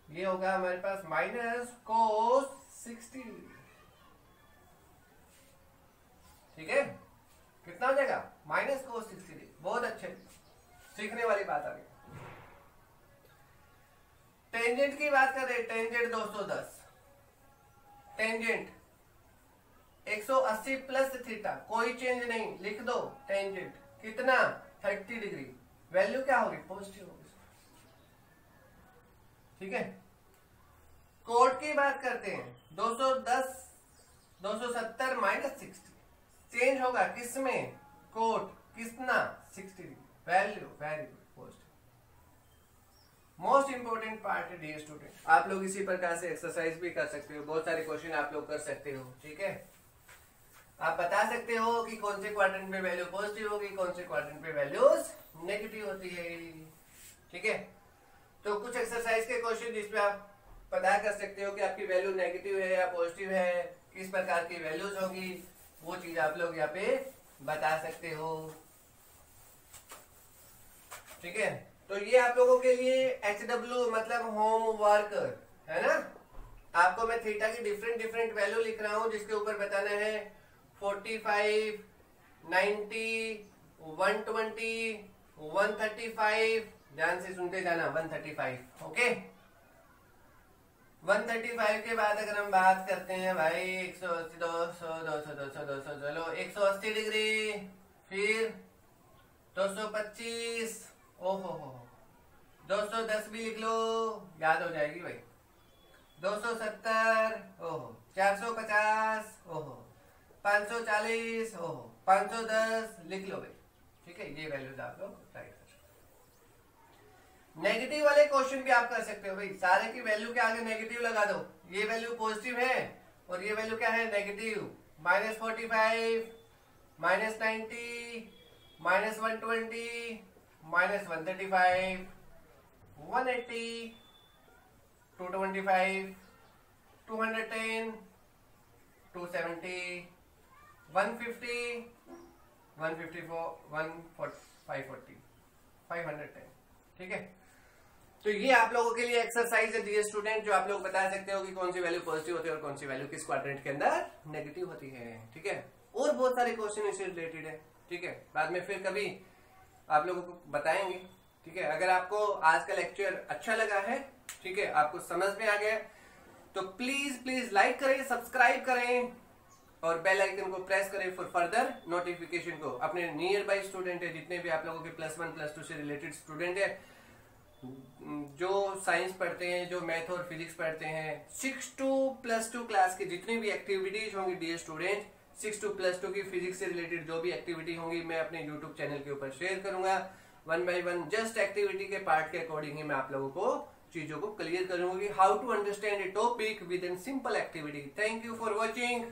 ये होगा हमारे पास माइनस कोस 60, ठीक है। कितना हो जाएगा, माइनस कोस 60। बहुत अच्छे, सीखने वाली बात आ गई। टेंजेंट की बात कर रहे हैं, टेंजेंट 210, टेंजेंट 180 प्लस थीटा, कोई चेंज नहीं, लिख दो टेंजेंट कितना, 30 डिग्री, वैल्यू क्या होगी, पॉजिटिव होगी, ठीक है। कोट की बात करते हैं 210 270 माइनस 60 चेंज होगा किसमें, कोट कितना 60 value very good post most important part है डियर स्टूडेंट। आप लोग इसी प्रकार से एक्सरसाइज भी कर सकते हो, बहुत सारे क्वेश्चन आप लोग कर सकते हो। ठीक है, आप बता सकते हो कि कौन से क्वाड्रेंट में वैल्यू पॉजिटिव होगी, कौन से क्वाड्रेंट में वैल्यूज नेगेटिव होती है। ठीक है, तो कुछ एक्सरसाइज के क्वेश्चन जिसमें आप पता कर सकते हो कि आपकी वैल्यू नेगेटिव है या पॉजिटिव है, किस प्रकार की वैल्यूज होगी, वो चीज आप लोग यहाँ पे बता सकते हो। ठीक है, तो ये आप लोगों के लिए HW मतलब होमवर्क है ना। आपको मैं थीटा की डिफरेंट वैल्यू लिख रहा हूं जिसके ऊपर बताना है 45, 90, 120, 135, ध्यान से सुनते जाना 135। ओके, 135 के बाद अगर हम बात करते हैं भाई 180, 200, 200, 200, 200, चलो 180 डिग्री, फिर 225, ओहो 210 भी लिख लो, याद हो जाएगी भाई, 270, ओहो 450, ओहो 540, ओहो 510 लिख लो भाई। ठीक है, ये वैल्यूज आप लोग राइट। नेगेटिव वाले क्वेश्चन भी आप कर सकते हो भाई, सारे की वैल्यू के आगे नेगेटिव लगा दो। ये वैल्यू पॉजिटिव है और ये वैल्यू क्या है नेगेटिव, -45, -90, -120, -135, 180, 225, 210, 270, 150, 154, 540, 510। ठीक है, तो ये आप लोगों के लिए एक्सरसाइज है डियर स्टूडेंट, जो आप लोग बता सकते हो कि कौन सी वैल्यू पॉजिटिव होती है और कौन सी वैल्यू किस क्वाड्रेंट के अंदर नेगेटिव होती है। ठीक है, और बहुत सारे क्वेश्चन इससे रिलेटेड है। ठीक है, बाद में फिर कभी आप लोगों को बताएंगे। ठीक है, अगर आपको आज का लेक्चर अच्छा लगा है, ठीक है, आपको समझ में आ गया, तो प्लीज लाइक करें, सब्सक्राइब करें और बेल आइकन को प्रेस करें फॉर फर्दर नोटिफिकेशन को। अपने नियर बाई स्टूडेंट है, जितने भी आप लोगों के +1 +2 से रिलेटेड स्टूडेंट है, जो साइंस पढ़ते हैं, जो मैथ और फिजिक्स पढ़ते हैं, 6 to +2 क्लास की जितनी भी एक्टिविटीज होंगी डियर स्टूडेंट, 6 to +2 की फिजिक्स से रिलेटेड जो भी एक्टिविटी होंगी मैं अपने यूट्यूब चैनल के ऊपर शेयर करूंगा 1 by 1। जस्ट एक्टिविटी के पार्ट के अकॉर्डिंग ही मैं आप लोगों को चीजों को क्लियर करूंगा, how to understand a topic with in simple activity. Thank you for watching.